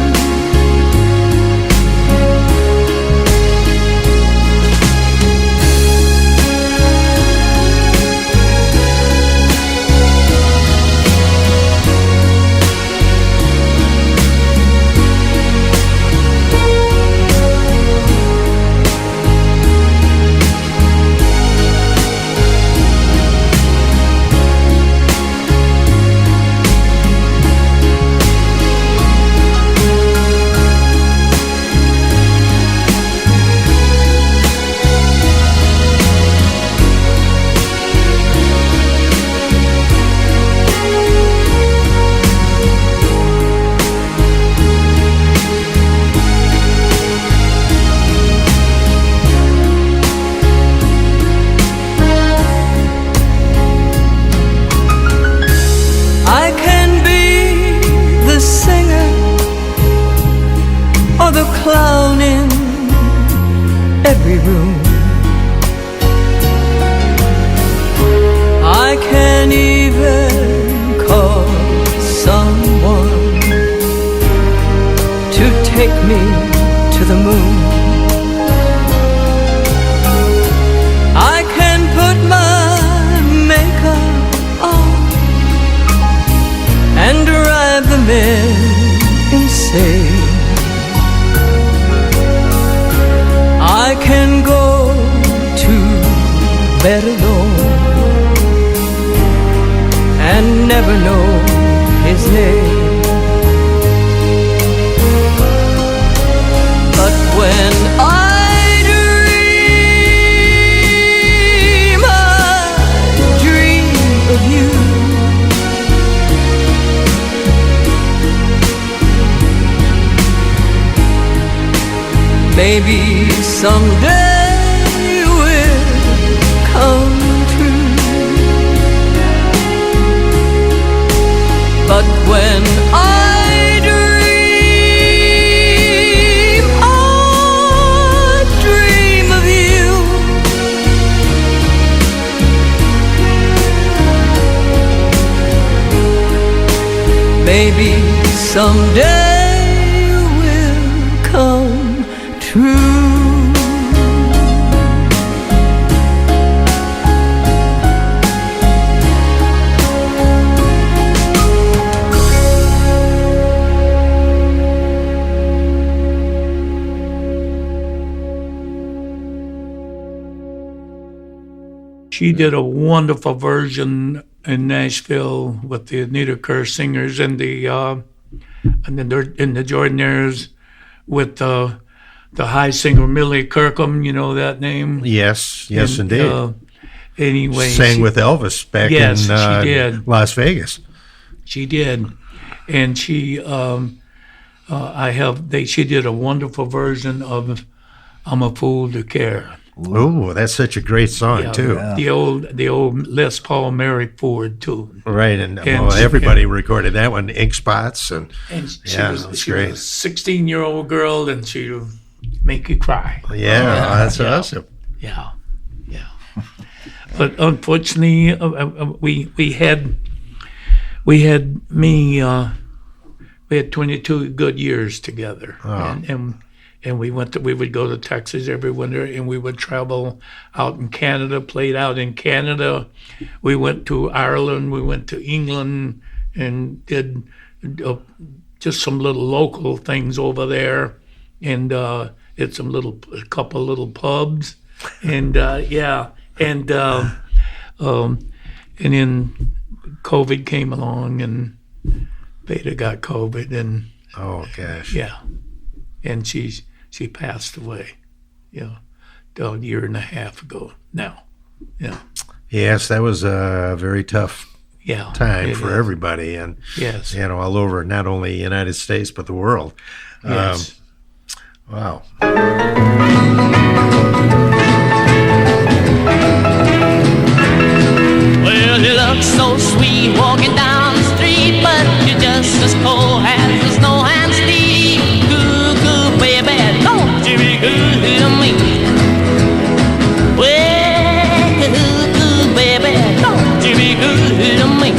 Clown in every room. I can even call someone to take me to the moon. I can put my makeup on and drive the men insane. I can go to bed alone and never know his name. But when I dream of you. Maybe someday will come true. But when I dream of you. Maybe someday will come true. She did a wonderful version in Nashville with the Anita Kerr singers and the Jordanaires with the high singer Millie Kirkham. You know that name? Yes, indeed. Anyway, sang with Elvis back in she did. Las Vegas. She did, and she she did a wonderful version of "I'm a Fool to Care." Oh, that's such a great song too. Yeah. The old Les Paul Mary Ford too. Right, and everybody recorded that one, Ink Spots, and she was was great. a 16-year-old girl, and she would make you cry. That's awesome. Yeah. But unfortunately, we had 22 good years together, and we would go to Texas every winter, and we would travel out in Canada, played out in Canada. We went to Ireland, we went to England, and did just some little local things over there, and did a couple little pubs, and and then COVID came along, and Vada got COVID, and Oh gosh. yeah, and she passed away, a year and a half ago now. Yeah. Yes, that was a very tough Yeah. time it for is. everybody, and Yes. all over, not only the United States but the world. Yes. Wow. Well, you look so sweet walking down the street, but you're just as cold as the snow and sleet. Cuckoo, baby, don't you be good to me. Well, cuckoo, baby, don't you be good to me.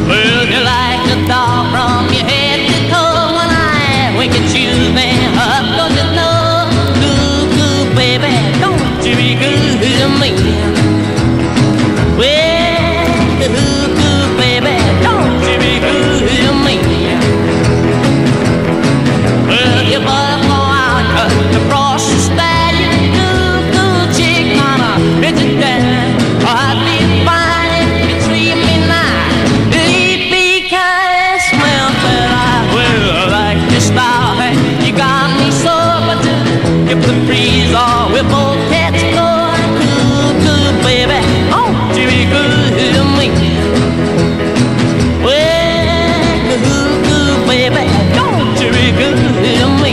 Well, you like a dog from your head to toe. When I wink at you, then up goes your nose. Cuckoo, baby, don't you be good to me. Well, cuckoo, baby, don't you be good to me. Well, you better go out across the stallion. Cuckoo, chick, mama, bitch it down. I'd be fine if you treat me nice. It'd be kind of smell that I will like this style. Hey, you got me so, but if the breeze or we're both cats go. Cuckoo, baby, don't you be good to me. Well, cuckoo, baby, don't you be good to me.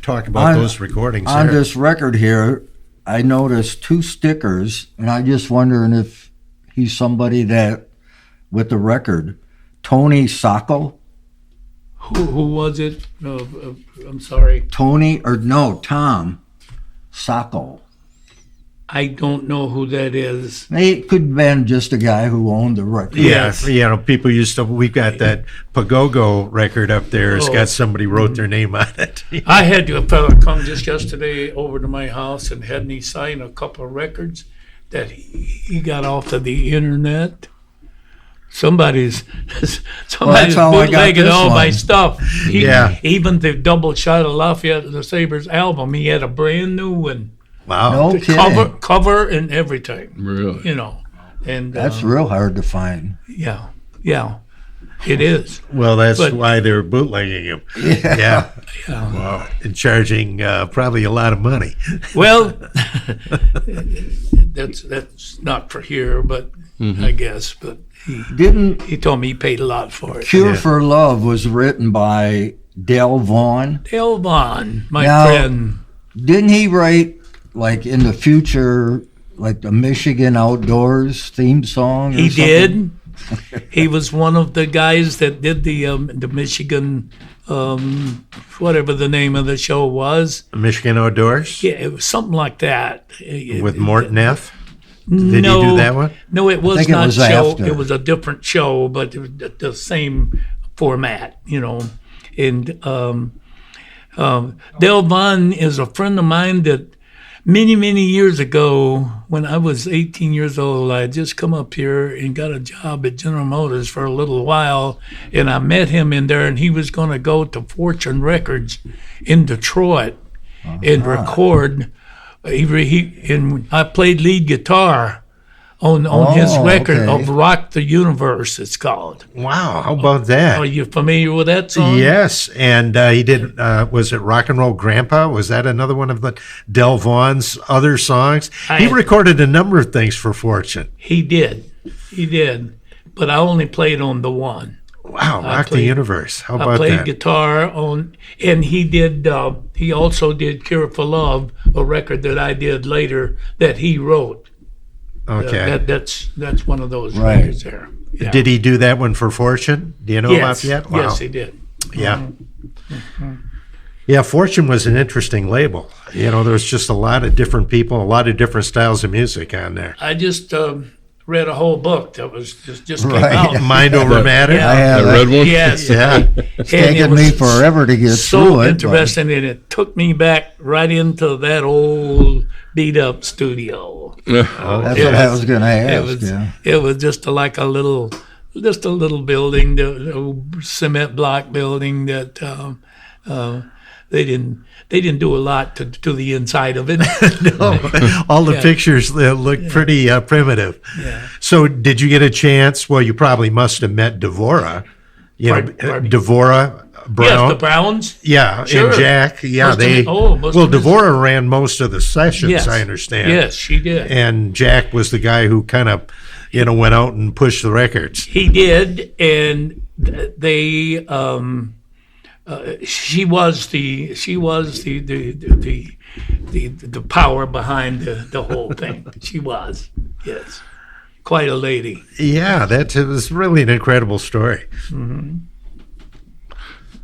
Talk about those recordings on there. this record here. I noticed 2 stickers, and I'm just wondering if he's somebody that with the record. Tony Sacco. Who was it? I'm sorry. Tom Sacco. I don't know who that is. It could have been just a guy who owned the record. Yes. People used to. We got that Pagogo record up there. It's Oh. got somebody wrote their name on it. I had a fella come just yesterday over to my house and had me sign a couple of records that he got off of the internet. Somebody's how I got bootlegging this all my one. stuff. Yeah. Even the double shot of Lafayette LaSabres album, he had a brand new one. Wow. No kidding. Cover and everything. Really? And That's real hard to find. yeah, it is. Well, that's But- why they're bootlegging him. Yeah. Wow. And charging probably a lot of money. Well, that's not for here, but I guess. But he told me he paid a lot for it. Cure for Love was written by Del Vaughn. Dale Vaughn, my Now- friend. Didn't he write, like, in the future, like the Michigan Outdoors theme song? Or He something? did. He was one of the guys that did the Michigan, whatever the name of the show was. Michigan Outdoors Yeah, it was something like that. with Morton F. Did no, he do that one? No, it was think it not was show. after. It was a different show, but it was the same format, And Del Vaughn is a friend of mine that many years ago, when I was 18 years old, I had just come up here and got a job at General Motors for a little while, and I met him in there, and he was going to go to Fortune Records in Detroit and record. And I played lead guitar on his record of Rock the Universe, it's called. Wow, how about that? Are you familiar with that song? Yes, and he did, was it Rock and Roll Grandpa? Was that another one of the Del Vaughn's other songs? He recorded a number of things for Fortune. He did, but I only played on the one. Wow, Rock the Universe. How about that? I played guitar on, and he did. He also did "Cure for Love," a record that I did later that he wrote. Okay, that's one of those records there. Yeah. Did he do that one for Fortune? Do you know Lafayette? Wow. Yes, he did. Yeah. Yeah, Fortune was an interesting label. You know, there was just a lot of different people, a lot of different styles of music on there. I just read a whole book that was just came out. Mind Over Matter? I have The red one? Yes. Yeah. It's taken me forever to get so through it. interesting, and it took me back right into that old beat up studio. That's what I was going to ask. It was just like a little building, the cement block building that they didn't do a lot to the inside of it. No, all the pictures look pretty primitive. Yeah. So, did you get a chance? Well, you probably must have met Devorah. Pardon? Devorah Brown. Yes, the Browns. Yeah, Sure. and Jack. Yeah, Must have- must well, have been- Devorah ran most of the sessions. Yes. I understand. Yes, she did. And Jack was the guy who kind of, went out and pushed the records. He did, and they. She was the power behind the whole thing. She was, yes, quite a lady. Yeah, it was really an incredible story.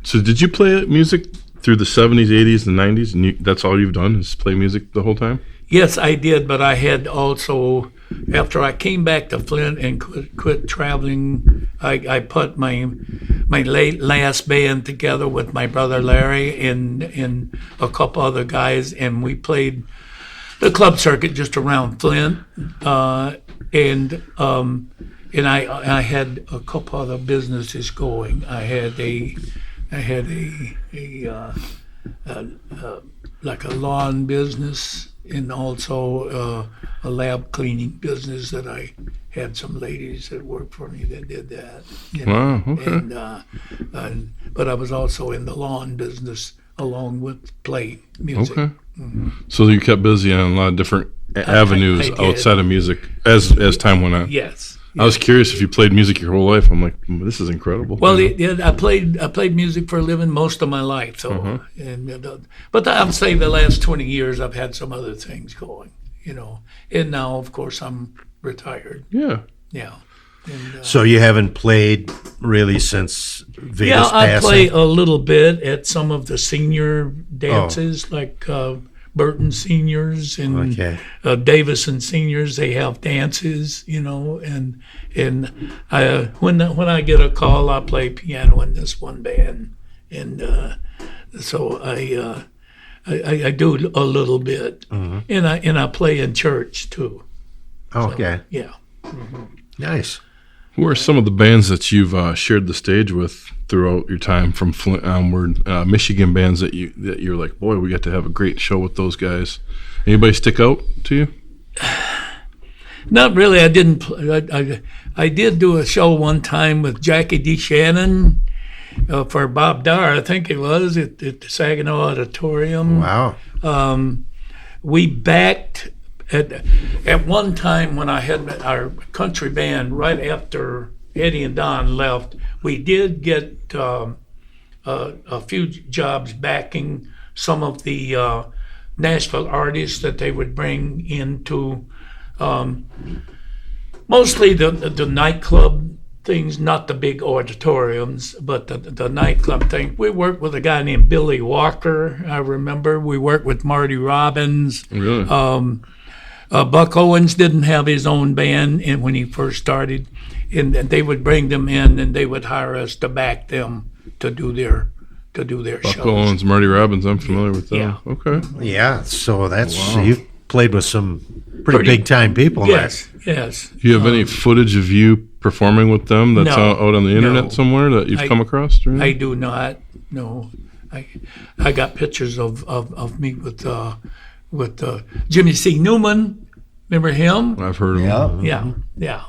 So did you play music through the 70s, 80s, and 90s, and that's all you've done is play music the whole time? Yes, I did, but I had also, after I came back to Flint and quit traveling, I put my last band together with my brother Larry and a couple other guys, and we played the club circuit just around Flint, and I had a couple other businesses going. I had a like a lawn business, and also a lab cleaning business that I had some ladies that worked for me that did that. You know? Wow, okay. But I was also in the lawn business along with play music. Okay. So you kept busy on a lot of different avenues I did. outside of music as time went on. Yes. I was curious if you played music your whole life. I'm like, this is incredible. Well, I played music for a living most of my life, so but I would say the last 20 years I've had some other things going, and now of course I'm retired. Yeah. Yeah. And, So you haven't played really since Vada's I passing? play a little bit at some of the senior dances, like Burton seniors and Davison seniors. They have dances, and when I get a call, I play piano in this one band, and so I do a little bit, and I play in church too. Okay. So, yeah. Nice. Who are some of the bands that you've shared the stage with throughout your time from Flint onward? Michigan bands that you're like, boy, we got to have a great show with those guys. Anybody stick out to you? Not really. I didn't. I did do a show one time with Jackie D. Shannon for Bob Darr, I think it was, at the Saginaw Auditorium. Wow. We backed at one time when I had our country band right after Eddie and Don left. We did get a few jobs backing some of the Nashville artists that they would bring into mostly the nightclub things, not the big auditoriums, but the nightclub thing. We worked with a guy named Billy Walker, I remember. We worked with Marty Robbins. Really? Buck Owens didn't have his own band when he first started, and they would bring them in and they would hire us to back them to do their Buck shows. Owens, Marty Robbins, I'm familiar with them. Yeah. Okay. Yeah, so that's played with some pretty big time people. Yes, yes. Do you have any footage of you performing with them that's No, out on the internet no. somewhere that you've come across? Or I do not. No, I got pictures of me with Jimmy C. Newman. Remember him? I've heard of them. Yeah.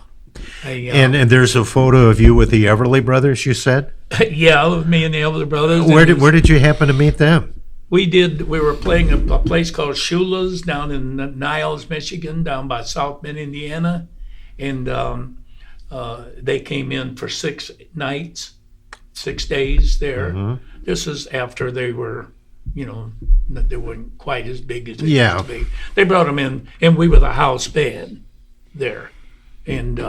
And there's a photo of you with the Everly Brothers, you said? Yeah, with me and the other brothers. Where did you happen to meet them? We were playing a place called Shula's down in Niles, Michigan, down by South Bend, Indiana, and they came in for 6 nights, 6 days there. Mm-hmm. This is after they were, they weren't quite as big as they Yeah. used to be. They brought them in, and we were the house band there, and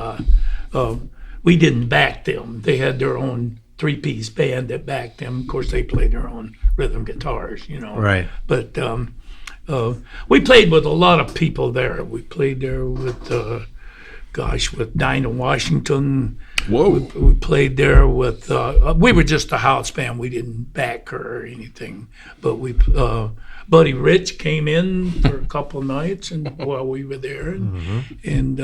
we didn't back them. They had their own 3-piece band that backed them. Of course, they played their own rhythm guitars, Right. But we played with a lot of people there. We played there with, with Dinah Washington. Whoa. We played there with, we were just a house band. We didn't back her or anything. But Buddy Rich came in for a couple of nights and while we were there. And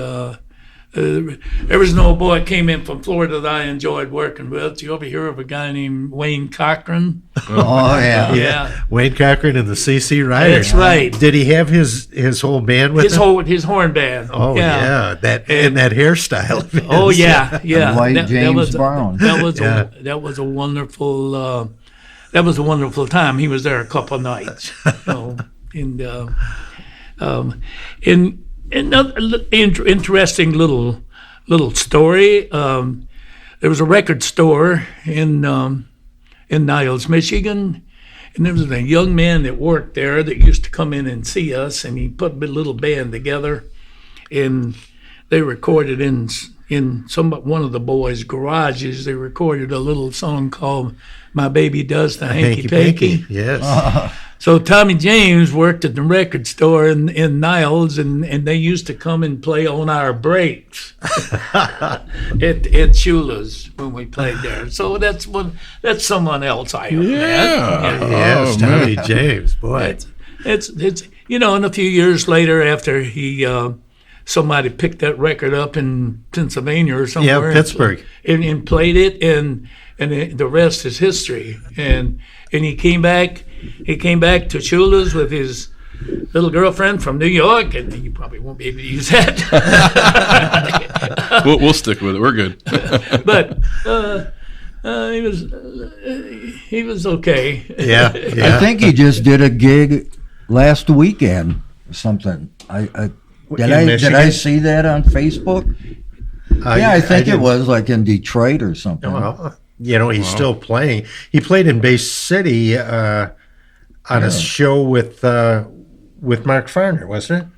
there was an old boy that came in from Florida that I enjoyed working with. You ever hear of a guy named Wayne Cochran? Oh, yeah. Yeah. Wayne Cochran and the CC Riders. That's right. Did he have his whole band with him? His horn band. Oh, yeah. That hairstyle of his. Oh yeah. And White James Brown. That was a wonderful. That was a wonderful time. He was there a couple of nights. Another interesting little story. There was a record store in Niles, Michigan, and there was a young man that worked there that used to come in and see us, and he put a little band together, and they recorded in one of the boys' garages. They recorded a little song called "My Baby Does the Hanky Panky." Yes. So Tommy James worked at the record store in Niles, and they used to come and play on our breaks at Shula's when we played there. So that's someone else I met. Yes, Tommy James, boy. It's and a few years later after he somebody picked that record up in Pennsylvania or somewhere. Yeah, Pittsburgh. And played it, and the rest is history. And he came back. He came back to Shula's with his little girlfriend from New York, and you probably won't be able to use that. We'll stick with it. We're good. But he was okay. Yeah. I think he just did a gig last weekend or something. Did I see that on Facebook? I think it was like in Detroit or something. Well, he's still playing. He played in Bay City on a show with Mark Farner, wasn't it?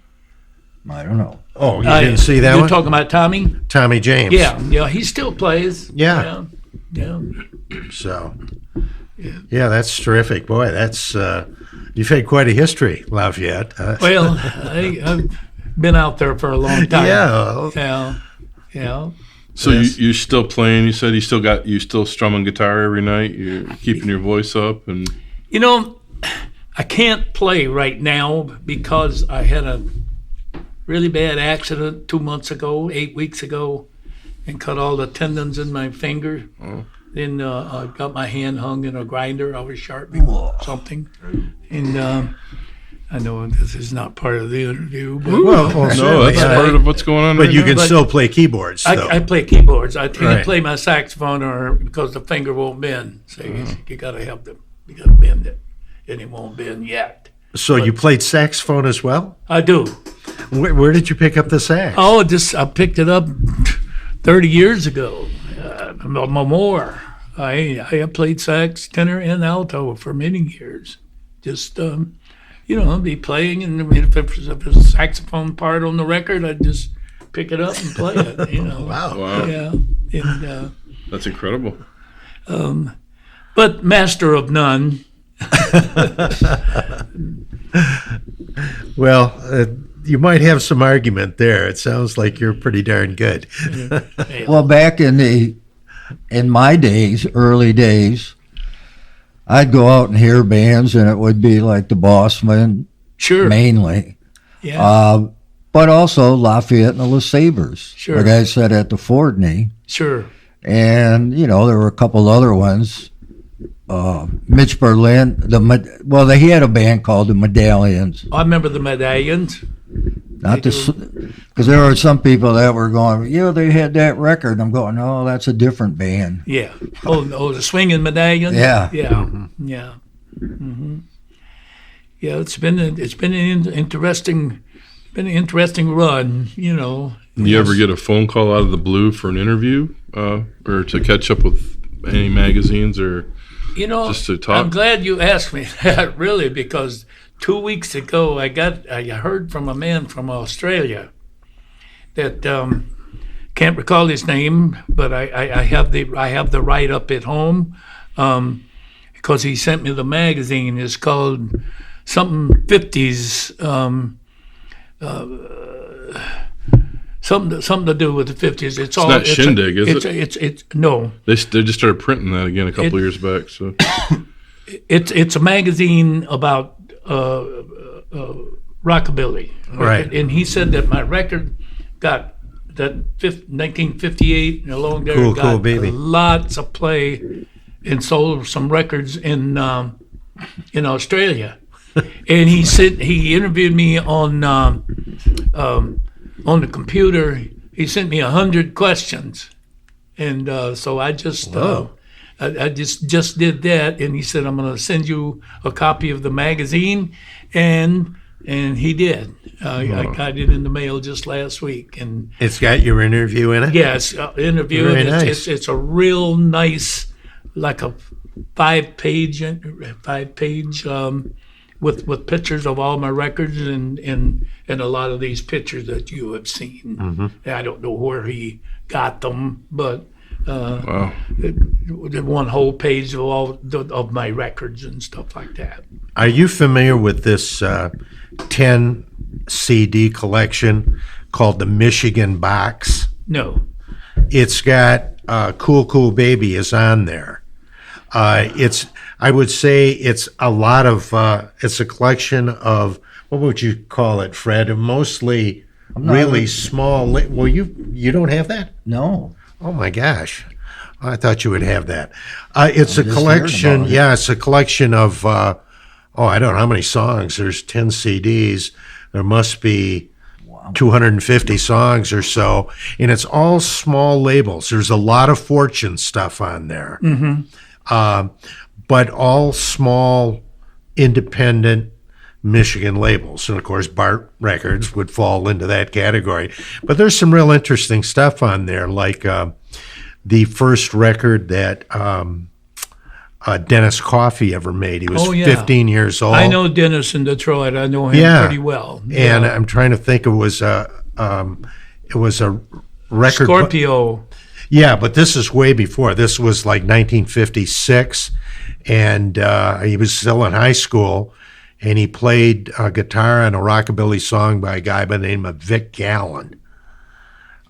I don't know. Oh, you didn't see that You're one? talking about Tommy? Tommy James. Yeah, he still plays. Yeah. Yeah. So, yeah, that's terrific. Boy, that's you've had quite a history, Lafayette. Well, I've been out there for a long time. Yeah. So you're still playing? You said you still strumming guitar every night. You're keeping your voice up, and I can't play right now because I had a really bad accident 2 months ago, 8 weeks ago, and cut all the tendons in my finger. Oh. Then I got my hand hung in a grinder. I was sharpening something, and I know this is not part of the interview, but no, that's part of what's going on. But right you now. can still play keyboards. I play keyboards. I can't Right. play my saxophone because the finger won't bend. So you got to bend it, and it won't bend yet. So you played saxophone as well? I do. Where did you pick up the sax? Oh, I picked it up 30 years ago. More. I played sax, tenor, and alto for many years. Just I'd be playing, and if there's a saxophone part on the record, I'd just pick it up and play it. Wow. Yeah. And That's incredible. but master of none. Well, you might have some argument there. It sounds like you're pretty darn good. Well, back in my days, early days, I'd go out and hear bands, and it would be like the Bossmen, Sure. mainly. Yeah. But also Lafayette and the LaSabres. Sure. Like I said, at the Fordney. Sure. And, there were a couple other ones. Mitch Berlin, they had a band called the Medallions. I remember the Medallions. Because there were some people that were going, they had that record. And I'm going, no, that's a different band. Yeah. Oh, the Swinging Medallions. Yeah. Yeah. Mm-hmm. Yeah. Mm-hmm. Yeah. It's been an interesting run. You ever get a phone call out of the blue for an interview, or to catch up with any magazines, or just to talk? I'm glad you asked me that, really, because 2 weeks ago I heard from a man from Australia that can't recall his name, but I have the write up at home because he sent me the magazine. It's called something 50s. Something to do with the 50s. It's not Shindig, is it? It's no. They just started printing that again a couple of years back. So it's a magazine about rockabilly, right? And he said that my record got that 1958 and along there Cool, got baby. Lots of play and sold some records in Australia. And he interviewed me on the computer. He sent me 100 questions, and so I just I just did that. And he said, I'm going to send you a copy of the magazine, and he did. I got it in the mail just last week, and It's got your interview in it? yes, interview. Very It's, nice. it's a real nice, like a five page with pictures of all my records and a lot of these pictures that you have seen. Mm-hmm. I don't know where he got them, but wow. one whole page of all of my records and stuff like that. Are you familiar with this 10 CD collection called the Michigan Box? No. It's got Cool Baby is on there. I would say it's a lot of, it's a collection of, what would you call it, Fred? Mostly really small. Well, you don't have that? No. Oh my gosh. I thought you would have that. It's a just collection. hearing about it. Yeah, it's a collection of, I don't know how many songs. There's 10 CDs. There must be 250 songs or so. And it's all small labels. There's a lot of Fortune stuff on there. Mm-hmm. But all small, independent Michigan labels. And of course, Bart Records would fall into that category. But there's some real interesting stuff on there, like the first record that Dennis Coffey ever made. He was 15 years old. I know Dennis in Detroit. I know him pretty well. And I'm trying to think, it was a record. Scorpio. Yeah, but this is way before. This was like 1956, and he was still in high school, and he played guitar on a rockabilly song by a guy by the name of Vic Gallen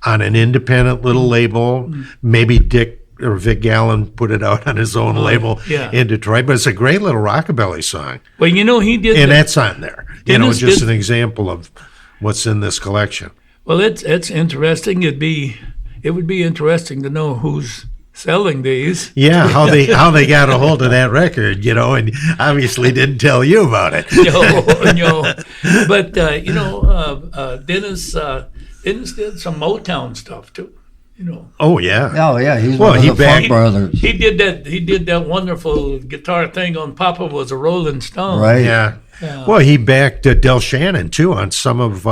on an independent little label. Maybe Dick or Vic Gallen put it out on his own label in Detroit, but it's a great little rockabilly song. Well, he did, and that's on there. Dennis Just did, an example of what's in this collection. Well, it's interesting. It would be interesting to know who's selling these. Yeah, how they got a hold of that record, and obviously didn't tell you about it. No. But Dennis did some Motown stuff too. Oh yeah. Oh yeah, he's one of the Funk Brothers. He did that wonderful guitar thing on Papa Was a Rolling Stone. Right. Yeah. Well, he backed Del Shannon too on some of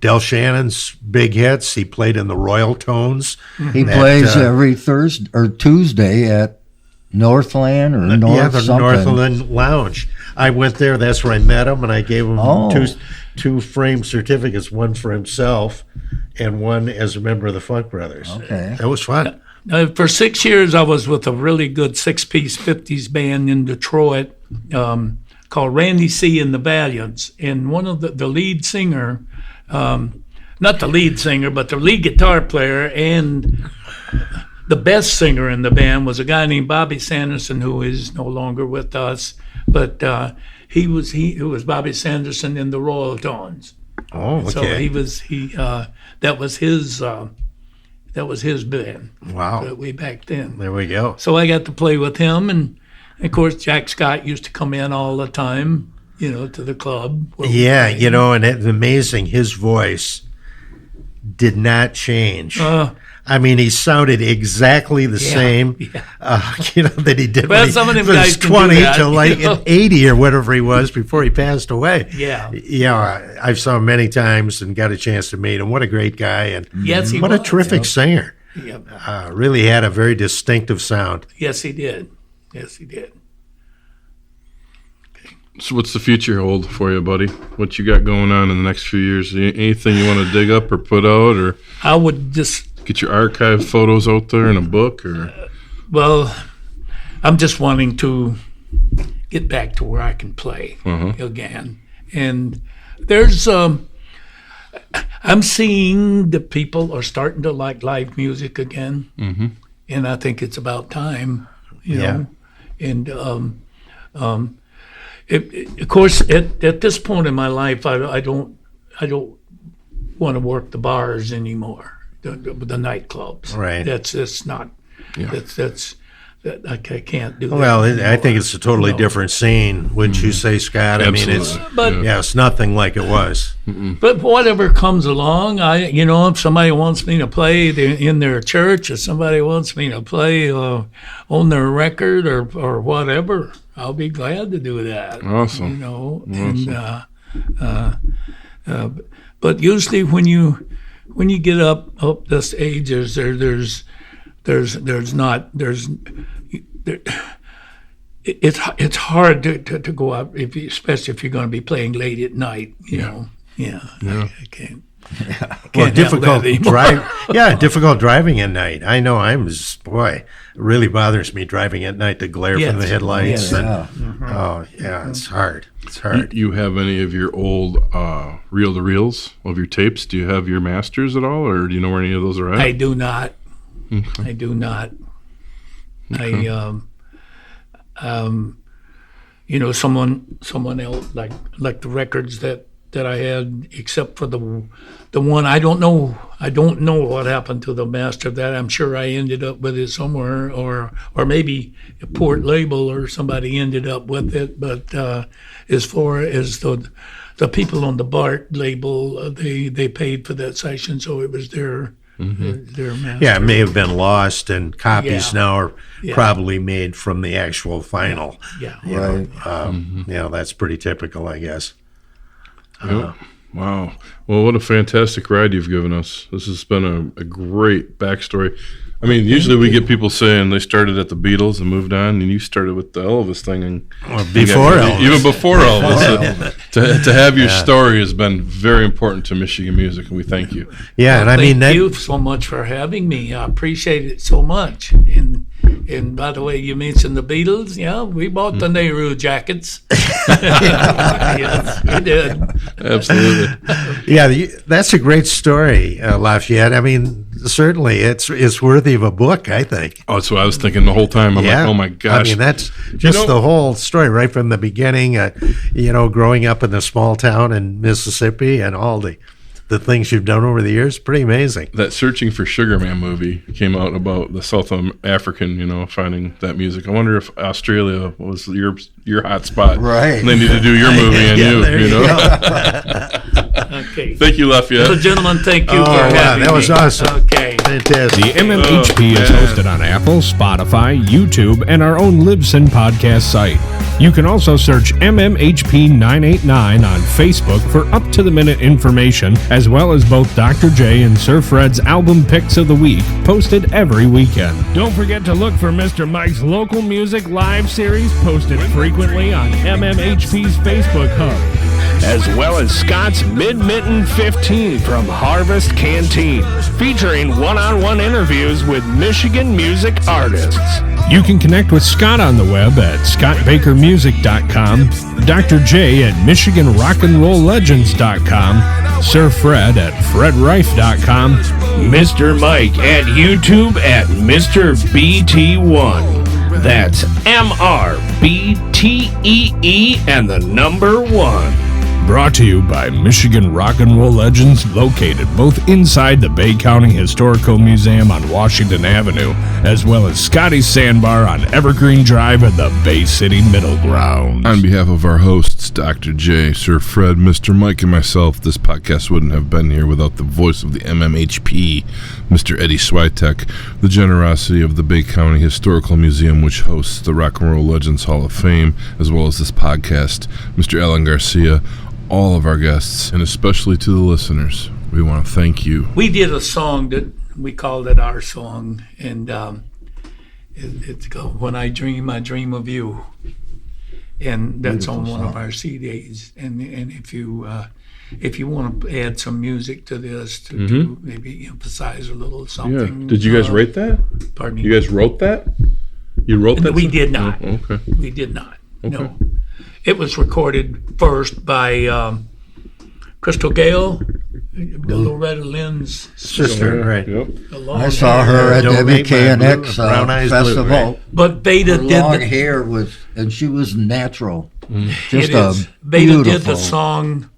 Del Shannon's big hits. He played in the Royal Tones. He plays every Thursday or Tuesday at Northland or the Northland Lounge. I went there. That's where I met him, and I gave him two framed certificates, one for himself and one as a member of the Funk Brothers. Okay. That was fun. For 6 years, I was with a really good 6-piece 50s band in Detroit called Randy C. and the Valiants. And one of the lead singer, not the lead singer, but the lead guitar player and the best singer in the band was a guy named Bobby Sanderson, who is no longer with us. But he was Bobby Sanderson in the Royal Tones. Oh, okay. So that was his band. Wow. Way back then. There we go. So I got to play with him, and of course Jack Scott used to come in all the time, to the club. Yeah, and it's amazing. His voice did not change. I mean, he sounded exactly the same, that he did when some of them he was guys can do 20 that, to like 80 or whatever he was before he passed away. Yeah. Yeah, I've saw him many times and got a chance to meet him. What a great guy, and Yes, he what was. a terrific singer. Yep. Really had a very distinctive sound. Yes, he did. Yes, he did. So what's the future hold for you, buddy? What you got going on in the next few years? Anything you want to dig up or put out, or I would just get your archive photos out there in a book, or? Well, I'm just wanting to get back to where I can play again. And there's, I'm seeing the people are starting to like live music again. Mm-hmm. And I think it's about time, you know. And, of course, at this point in my life, I don't want to work the bars anymore. The nightclubs, right? That's not. Yeah. That I can't do. Well, that I think it's a totally different scene. Wouldn't you say, Scott? Absolutely. I mean, it's nothing like it was. Mm-mm. But whatever comes along, if somebody wants me to play in their church, or somebody wants me to play on their record or whatever, I'll be glad to do that. Awesome. Awesome. And but usually when you get up this age, it's hard to go out, especially if you're going to be playing late at night. You know. I can't. Well, difficult difficult driving at night. I know it really bothers me driving at night, the glare from the headlights. It's hard. It's hard. You have any of your old reel-to-reels of your tapes? Do you have your masters at all, or do you know where any of those are at? I do not. Okay. I do not. Okay. Someone else like the records that I had, except for the one I don't know what happened to the master of that. I'm sure I ended up with it somewhere, or maybe a port label or somebody ended up with it. But as far as the people on the Bart label, they paid for that session, so it was their master. Yeah, it may have been lost, and copies now are probably made from the actual vinyl. Yeah, That's pretty typical, I guess. Yep. Wow. Well, what a fantastic ride you've given us. This has been a great backstory. I mean, usually we get people saying they started at the Beatles and moved on, and you started with the Elvis thing. And before Elvis. Even before Elvis. To have your story has been very important to Michigan music, and we thank you. Yeah, and thank you so much for having me. I appreciate it so much. And by the way, you mentioned the Beatles. Yeah, we bought the Nehru jackets. Yes, we did. Absolutely. Yeah, that's a great story, Lafayette. I mean, certainly it's worthy of a book, I think. Oh, that's what I was thinking the whole time. I'm like, oh my gosh. I mean, that's just the whole story right from the beginning, growing up in a small town in Mississippi and all the things you've done over the years. Pretty amazing. That Searching for Sugar Man movie came out about the South African, finding that music. I wonder if Australia was your hot spot. Right. And they need to do your movie and you. Okay. Thank you, Lafayette. So, gentlemen, thank you for having me. That was awesome. Okay. Fantastic. The MMHP is hosted on Apple, Spotify, YouTube, and our own Libsyn podcast site. You can also search MMHP 989 on Facebook for up-to-the-minute information, as well as both Dr. J and Sir Fred's album picks of the week, posted every weekend. Don't forget to look for Mr. Mike's local music live series, posted frequently on MMHP's Facebook hub, as well as Scott's Mid-Mitten 15 from Harvest Canteen, featuring one-on-one interviews with Michigan music artists. You can connect with Scott on the web at scottbakermusic.com, Dr. J at michiganrockandrolllegends.com, Sir Fred at fredrife.com, Mr. Mike at YouTube at Mr. BT1. That's MRBTEE and the number 1. Brought to you by Michigan Rock and Roll Legends, located both inside the Bay County Historical Museum on Washington Avenue, as well as Scotty's Sandbar on Evergreen Drive at the Bay City Middle Grounds. On behalf of our hosts, Dr. J, Sir Fred, Mr. Mike, and myself, this podcast wouldn't have been here without the voice of the MMHP, Mr. Eddie Switek, the generosity of the Bay County Historical Museum, which hosts the Rock and Roll Legends Hall of Fame, as well as this podcast, Mr. Alan Garcia, all of our guests, and especially to the listeners. We want to thank you. We did a song that we called it our song, and it's called "When I Dream of You," and that's on one of our CDs. And if you want to add some music to this to maybe emphasize a little something. Yeah. Did you guys write that? Pardon me. You guys wrote that? You wrote that? We did not. Oh, okay. We did not. Okay. No. It was recorded first by Crystal Gale, Loretta Lynn's Sister, right. Yep. I saw her at Don't the make my WKNX brown eyes blue, festival. right? But Vada Her did long the hair was, and she was natural. Just it a is. Vada beautiful. did the song.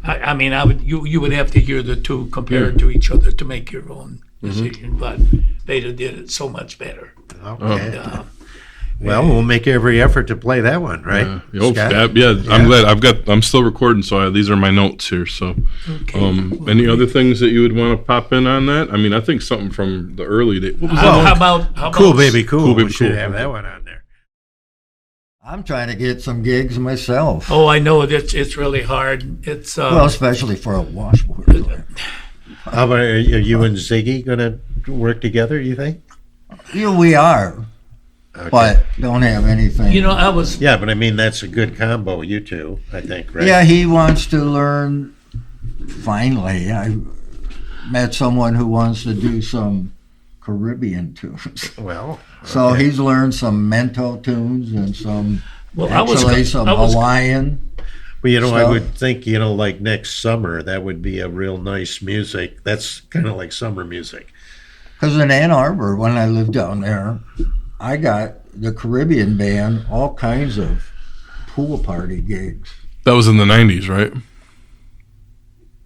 I mean, you would have to hear the two compared to each other to make your own decision. But Vada did it so much better. Okay. And, Well, we'll make every effort to play that one, right? Scott? I'm glad. I'm still recording, so these are my notes here. So, any other things that you would want to pop in on that? I mean, I think something from the early days. What was that? how about Cool Baby Cool. Cool Baby We should Cool. have that one on there. I'm trying to get some gigs myself. Oh, I know it's really hard. It's Well, especially for a washboard. How about are you and Ziggy going to work together, you think? Yeah, we are, Okay. but don't have anything. I was Yeah, but I mean, that's a good combo, you two, I think, right? Yeah, he wants to learn. Finally, I met someone who wants to do some Caribbean tunes. Well, So okay. he's learned some Mento tunes and some some I was- Hawaiian. Well, I stuff. would think, like next summer, that would be a real nice music. That's kind of like summer music. Because in Ann Arbor, when I lived down there, I got the Caribbean band all kinds of pool party gigs That was in the 90s, right?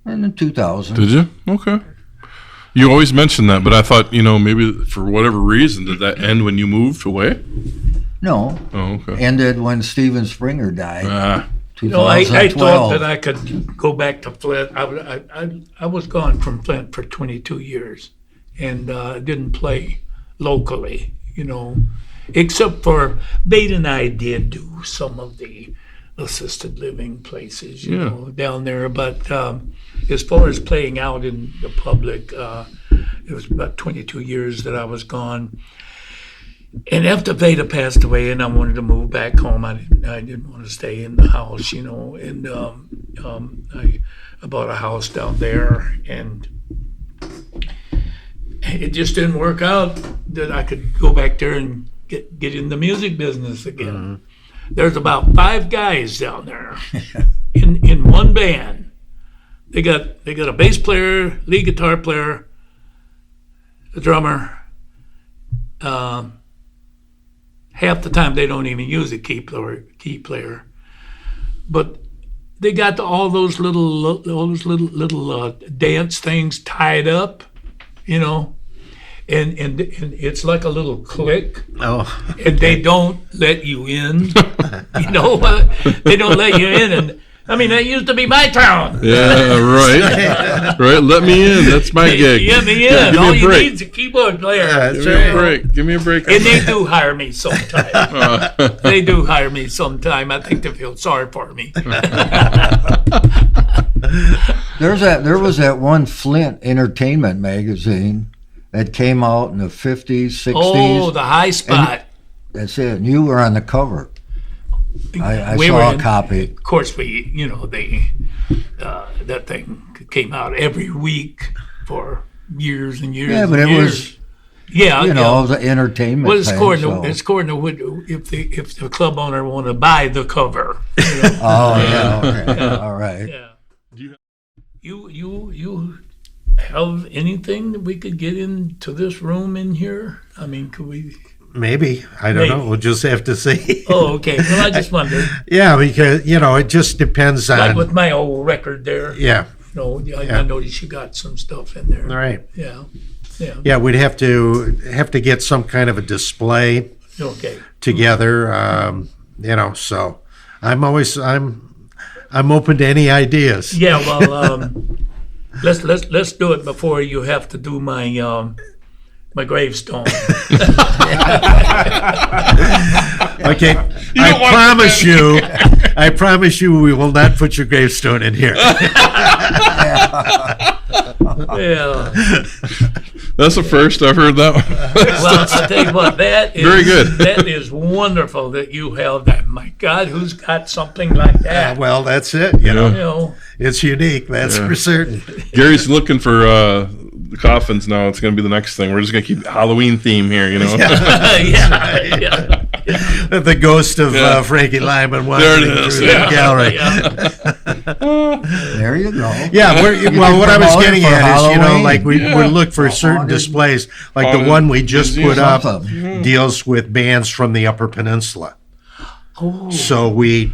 in the 2000s. Did you? Okay. You always mention that, but I thought, maybe for whatever reason, did that end when you moved away? No, Oh, okay. ended when Steven Springer died. Ah, 2012. I thought that I could go back to Flint. I was gone from Flint for 22 years and didn't play locally, except for Vada and I did do some of the assisted living places, down there. But as far as playing out in the public, it was about 22 years that I was gone. And after Vada passed away, and I wanted to move back home, I didn't want to stay in the house, And I bought a house down there, and it just didn't work out that I could go back there and get in the music business again. There's about 5 guys down there in one band. They got a bass player, lead guitar player, a drummer. Half the time they don't even use a key player, but they got all those little dance things tied up, and it's like a little click. Oh, And they don't let you in. They don't let you in, and that used to be my town. yeah, right. Right, let me in. That's my gig. Let me Yeah, in. give me All a you break. need is a keyboard player. Give me a break. Give me a break. And they do hire me sometime. They do hire me sometime. I think they feel sorry for me. There was that one Flint Entertainment magazine that came out in the 50s, 60s. Oh, the high spot. That's it. And you were on the cover. I We saw were a copy. Of course, that thing came out every week for years and years. Yeah, but and it years. was, Yeah, the entertainment Well, it's thing. according to what, if the club owner want to buy the cover. Oh, yeah, okay. All right. Yeah. You have anything that we could get into this room in here? Could we? Maybe. I don't know. Maybe. We'll just have to see. Oh, okay. Well, I just wondered. Yeah, because, it just depends on. Like with my old record there. Yeah. I noticed you got some stuff in there. All right. Yeah. Yeah, we'd have to get some kind of a display Okay. together. So I'm open to any ideas. Yeah. Well, let's do it before you have to do my my gravestone. Okay, I promise you, we will not put your gravestone in here. Yeah. That's the first I've heard that one. Well, I'll tell you what, that is Very good. That is wonderful that you have that. My God, who's got something like that? Well, that's it. It's unique. That's for certain. Gary's looking for the coffins now. It's going to be the next thing. We're just going to keep the Halloween theme here, Yeah. The ghost of Frankie Lyman There wandering it is. through the gallery. There you go. Yeah, what I was promote it getting for at is, Halloween. like we look for certain displays, like the one we just put up deals with bands from the Upper Peninsula. Oh. So we've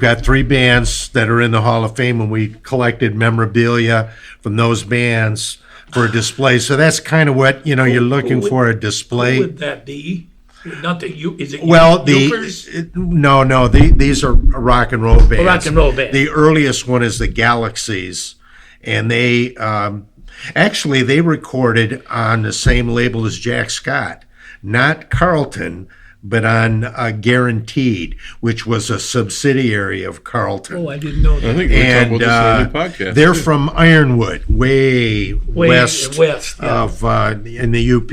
got 3 bands that are in the Hall of Fame, and we collected memorabilia from those bands for a display. So that's kind of what you're looking for, a display. Who would that be? Not that you. Is it? Well, Yoopers? these are rock and roll bands. Rock and roll bands. The earliest one is the Galaxies, and they actually they recorded on the same label as Jack Scott, not Carlton, but on Guaranteed, which was a subsidiary of Carlton. Oh, I didn't know that. I think we're talking about this in the new podcast. They're from Ironwood, way west yeah. of in the UP,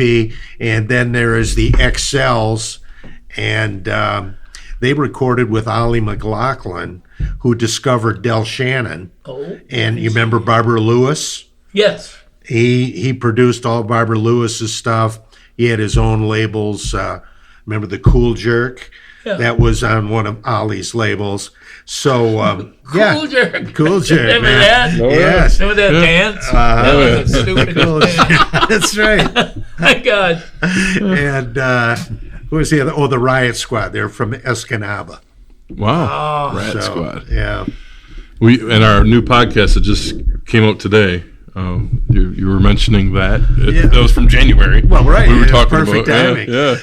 and then there is the XLs, and they recorded with Ollie McLaughlin, who discovered Del Shannon. Oh, And you remember Barbara Lewis? yes. He produced all Barbara Lewis's stuff. He had his own labels. Remember the Cool Jerk? Yeah. That was on one of Ollie's labels. So Cool Jerk. Cool Jerk. Remember man. that? Yes. Remember that dance? That was the stupidest dance. That's right. My God. And who was the other? Oh, the Riot Squad. They're from Escanaba. Wow. Rat So, Squad. Yeah. We in our new podcast that just came out today. You were mentioning that. That was from January. Well, right. We were talking Perfect about timing. Well,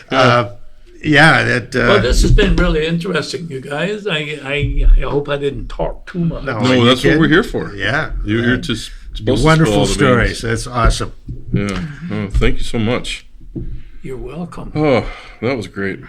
this has been really interesting, you guys. I hope I didn't talk too much. No. No, you that's kidding? what we're here for. Yeah. You're just supposed Wonderful to spill all the beans. stories. That's awesome. Yeah. Oh, thank you so much. You're welcome. Oh, that was great.